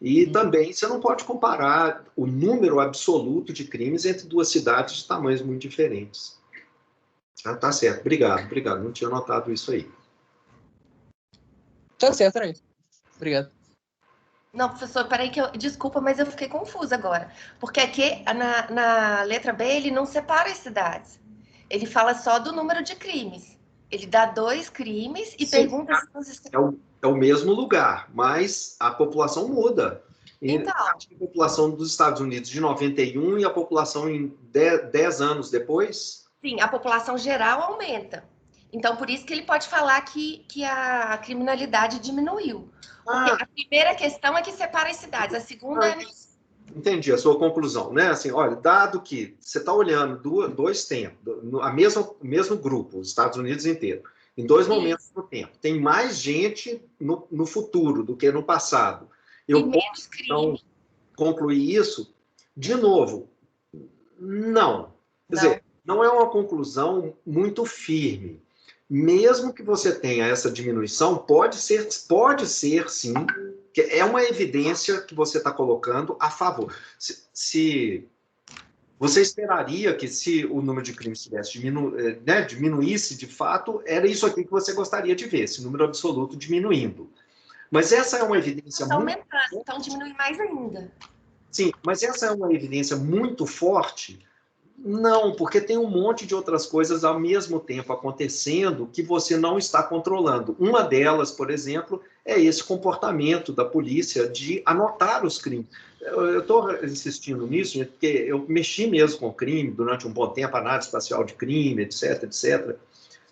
E também você não pode comparar o número absoluto de crimes entre duas cidades de tamanhos muito diferentes. Tá certo. Obrigado. Não tinha notado isso aí. Tá certo, aí. Obrigado. Não, professor, peraí desculpa, mas eu fiquei confusa agora. Porque aqui, na letra B, ele não separa as cidades. Ele fala só do número de crimes. Ele dá 2 crimes e pergunta se... É o mesmo lugar, mas a população muda. Então, a população dos Estados Unidos de 91 e a população em 10 anos depois? Sim, a população geral aumenta. Então, por isso que ele pode falar que a criminalidade diminuiu. Porque a primeira questão é que separa as cidades, a segunda é... Entendi a sua conclusão, né? Assim, olha, dado que você está olhando dois tempos, o mesmo grupo, os Estados Unidos inteiro, em 2 momentos do tempo, tem mais gente no futuro do que no passado. Eu posso, então, concluir isso? De novo, não. Quer dizer, não é uma conclusão muito firme. Mesmo que você tenha essa diminuição, pode ser sim, que é uma evidência que você está colocando a favor. Se você esperaria que, se o número de crimes diminuísse de fato, era isso aqui que você gostaria de ver, esse número absoluto diminuindo. Mas essa é uma evidência muito... aumentando, então diminui mais ainda. Sim, mas essa é uma evidência muito forte. Não, porque tem um monte de outras coisas ao mesmo tempo acontecendo que você não está controlando. Uma delas, por exemplo, é esse comportamento da polícia de anotar os crimes. Eu estou insistindo nisso, porque eu mexi mesmo com crime durante um bom tempo, análise espacial de crime, etc, etc.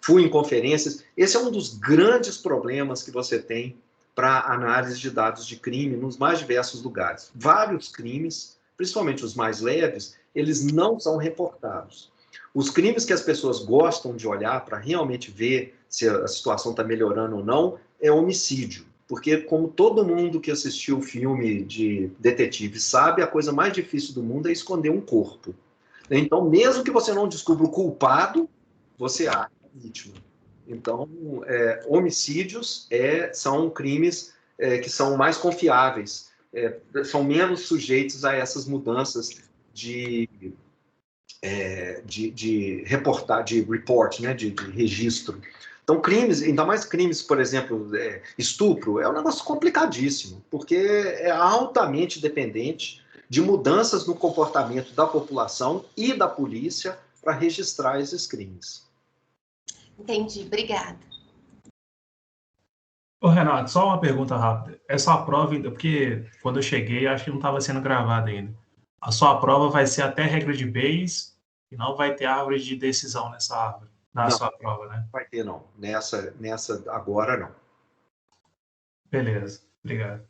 Fui em conferências. Esse é um dos grandes problemas que você tem para análise de dados de crime nos mais diversos lugares. Vários crimes, principalmente os mais leves, eles não são reportados. Os crimes que as pessoas gostam de olhar para realmente ver se a situação está melhorando ou não é homicídio. Porque, como todo mundo que assistiu o filme de detetive sabe, a coisa mais difícil do mundo é esconder um corpo. Então, mesmo que você não descubra o culpado, você acha a vítima. Então, homicídios são crimes que são mais confiáveis, são menos sujeitos a essas mudanças de report, né, de registro. Então, crimes, ainda mais crimes, por exemplo, estupro, é um negócio complicadíssimo, porque é altamente dependente de mudanças no comportamento da população e da polícia para registrar esses crimes. Entendi, obrigada. Ô, Renato, só uma pergunta rápida. É sua prova ainda, porque quando eu cheguei, acho que não estava sendo gravada ainda. A sua prova vai ser até regra de Bayes e não vai ter árvore de decisão nessa árvore, na sua prova, né? Não vai ter, não. Nessa agora, não. Beleza, obrigado.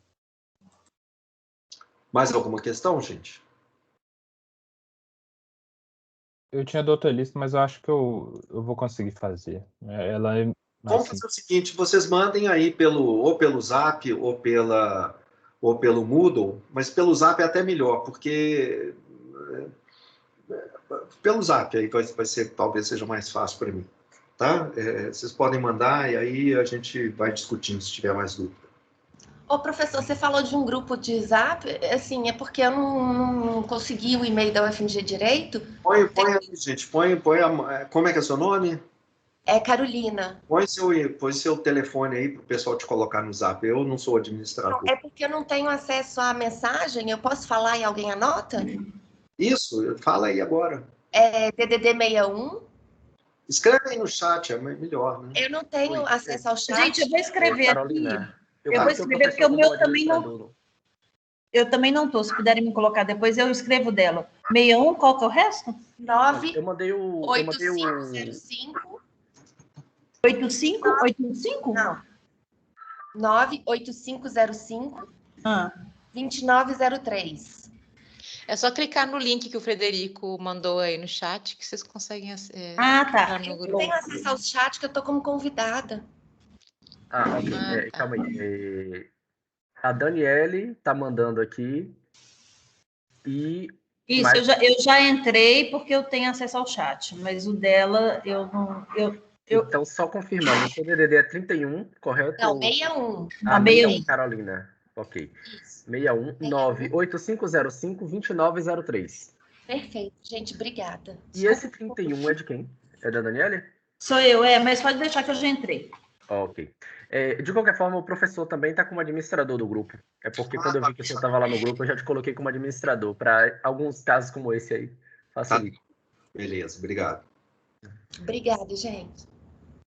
Mais alguma questão, gente? Eu tinha da outra lista, mas eu acho que eu vou conseguir fazer. Ela é Vamos fazer o seguinte, vocês mandem aí ou pelo Zap ou pelo Moodle, mas pelo Zap é até melhor, porque pelo Zap aí vai ser, talvez seja mais fácil para mim, tá? Vocês podem mandar e aí a gente vai discutindo se tiver mais dúvida. Ô, professor, você falou de um grupo de Zap, assim, é porque eu não consegui o e-mail da UFMG direito. Põe aí, gente, como é que é seu nome? É Carolina. Põe seu telefone aí para o pessoal te colocar no Zap. Eu não sou administrador. É porque eu não tenho acesso à mensagem. Eu posso falar e alguém anota? Isso, fala aí agora. É DDD 61. Escreve aí no chat, é melhor, né? Eu não tenho acesso ao chat. Gente, eu vou escrever Carolina, aqui. Eu vou escrever porque o meu também não... Eu também não estou. Se puderem me colocar depois, eu escrevo dela. 61, qual que é o resto? 9. Eu mandei o... 8505. 85? Não. 98505 Ah. 2903. É só clicar no link que o Frederico mandou aí no chat que vocês conseguem tá. no Eu grupo. não tenho acesso ao chat que eu tô como convidada. Ok. Calma aí. A Daniele tá mandando aqui. Isso, eu já entrei porque eu tenho acesso ao chat, mas o dela eu não... Então, só confirmando, o seu DDD é 31, correto? Não, 61. 61. Carolina, ok. 61 98505 2903. Perfeito, gente, obrigada. E esse 31 é de quem? É da Daniele? Sou eu, mas pode deixar que eu já entrei. Ok. De qualquer forma, o professor também está como administrador do grupo. É porque quando eu vi que você estava lá no grupo, eu já te coloquei como administrador, para alguns casos como esse aí. Facilita. Beleza, obrigado. Obrigada, gente.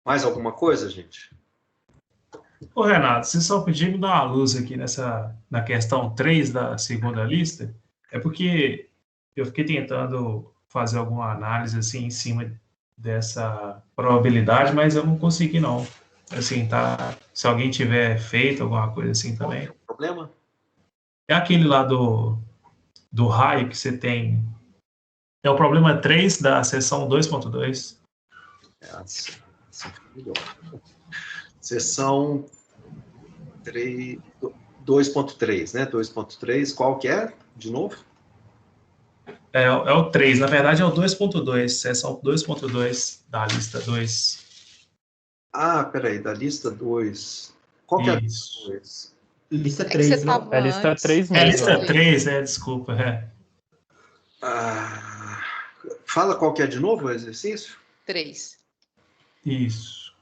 Mais alguma coisa, gente? Ô, Renato, você só podia me dar uma luz aqui na questão 3 da segunda lista? É porque eu fiquei tentando fazer alguma análise assim em cima dessa probabilidade, mas eu não consegui, não. Assim, tá? Se alguém tiver feito alguma coisa assim também. Qual é o problema? É aquele lá do raio que você tem. É o problema 3 da seção 2.2. Seção 2.3, né? 2.3, qual que é? De novo? É o 3, na verdade é o 2.2, seção 2.2 da lista 2. Peraí, da lista 2. Qual que é a lista 2? Lista 3, não? É lista 3 mesmo. É lista 3, desculpa. Fala qual que é de novo o exercício? 3. Isso.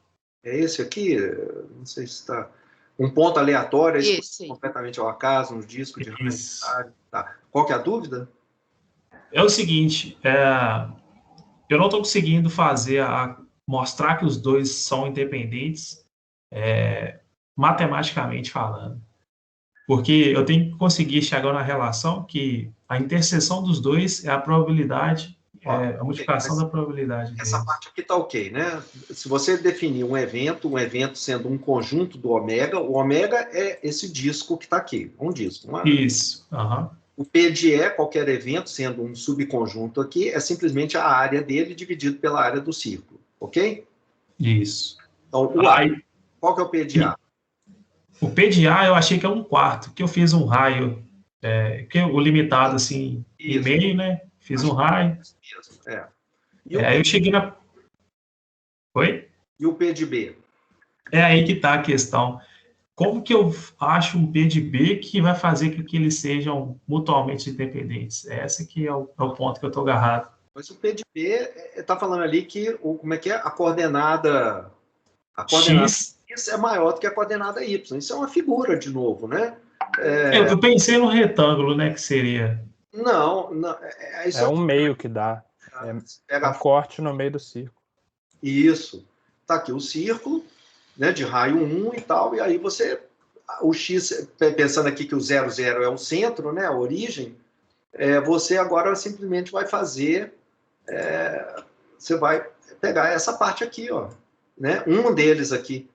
É esse aqui? Não sei se está... Um ponto aleatório, completamente ao acaso, no disco de raio. Tá. Qual que é a dúvida? É o seguinte, eu não estou conseguindo mostrar que os dois são independentes, matematicamente falando. Porque eu tenho que conseguir chegar na relação que a interseção dos dois é a probabilidade, a multiplicação da probabilidade deles. Essa parte aqui está ok, né? Se você definir um evento sendo um conjunto do ômega, o ômega é esse disco que está aqui, um disco. Isso. O P de E, qualquer evento, sendo um subconjunto aqui, é simplesmente a área dele dividido pela área do círculo, ok? Isso. Então, qual que é o P de A? O P de A eu achei que é 1/4, que eu fiz um raio, que o limitado assim, em meio, né? Fiz um raio. Aí eu cheguei na... Oi? E o P de B? É aí que está a questão. Como que eu acho um P de B que vai fazer com que eles sejam mutuamente independentes? Esse que é o ponto que eu estou agarrado. Mas o P de B está falando ali que como é que é? A coordenada A coordenada X. X é maior do que a coordenada Y. Isso é uma figura, de novo, né? Eu pensei no retângulo, né? Que seria. Não, isso É um meio que dá. pega um corte no meio do círculo. Isso. Tá aqui o círculo, né, de raio 1 e tal, e aí você, o X, pensando aqui que o 0, 0 é o centro, né, a origem, você agora simplesmente vai fazer, você vai pegar essa parte aqui, ó, né, um deles aqui,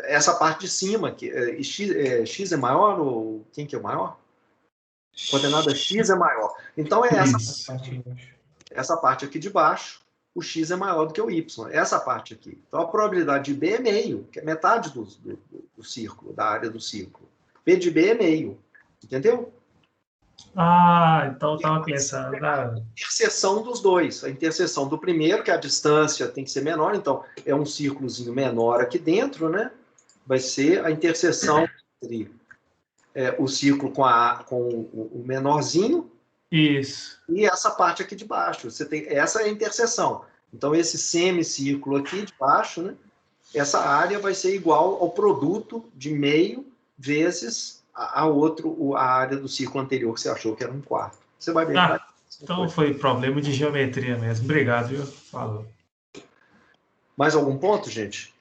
essa parte de cima, aqui, X é maior, ou quem que é o maior? Coordenada X é maior. Então é essa parte aqui de baixo, o X é maior do que o Y, essa parte aqui. Então, a probabilidade de B é meio, que é metade do círculo, da área do círculo. P de B é meio, entendeu? Então eu estava pensando A interseção dos dois. A interseção do primeiro, que a distância tem que ser menor, então é um círculozinho menor aqui dentro, né? Vai ser a interseção entre o círculo com o menorzinho, isso, e essa parte aqui de baixo. Essa é a interseção. Então, esse semicírculo aqui de baixo, né, essa área vai ser igual ao produto de meio vezes a área do círculo anterior que você achou que era 1/4. Você vai ver. Então foi problema de geometria mesmo. Obrigado, viu? Falou. Mais algum ponto, gente?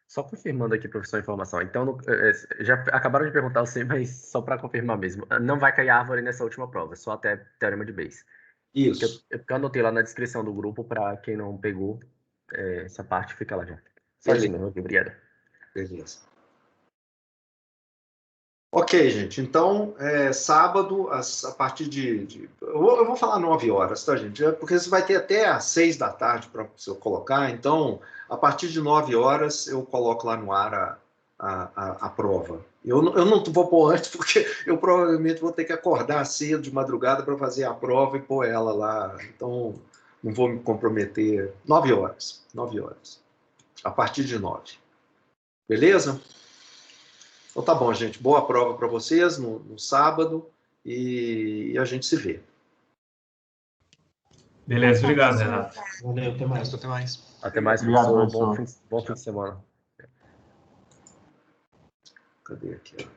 Só confirmando aqui, professor, a informação. Então, já acabaram de perguntar, eu sei, mas só para confirmar mesmo. Não vai cair árvore nessa última prova, só até teorema de Bayes. Isso. Porque eu anotei lá na descrição do grupo, para quem não pegou, essa parte fica lá já. Só Beleza. isso mesmo, obrigado. Beleza. Ok, gente. Então, sábado, a partir de... Eu vou falar 9 horas, tá, gente? Porque você vai ter até às 6 da tarde para você colocar. Então, a partir de 9 horas, eu coloco lá no ar a prova. Eu não vou pôr antes, porque eu provavelmente vou ter que acordar cedo, de madrugada, para fazer a prova e pôr ela lá. Então, não vou me comprometer. 9 horas. 9 horas. A partir de 9. Beleza? Então tá bom, gente. Boa prova para vocês no sábado e a gente se vê. Beleza, obrigado, Renato. Valeu, até mais. Até mais. Até mais, Obrigado, professor. professor. Bom fim de semana. Cadê aqui?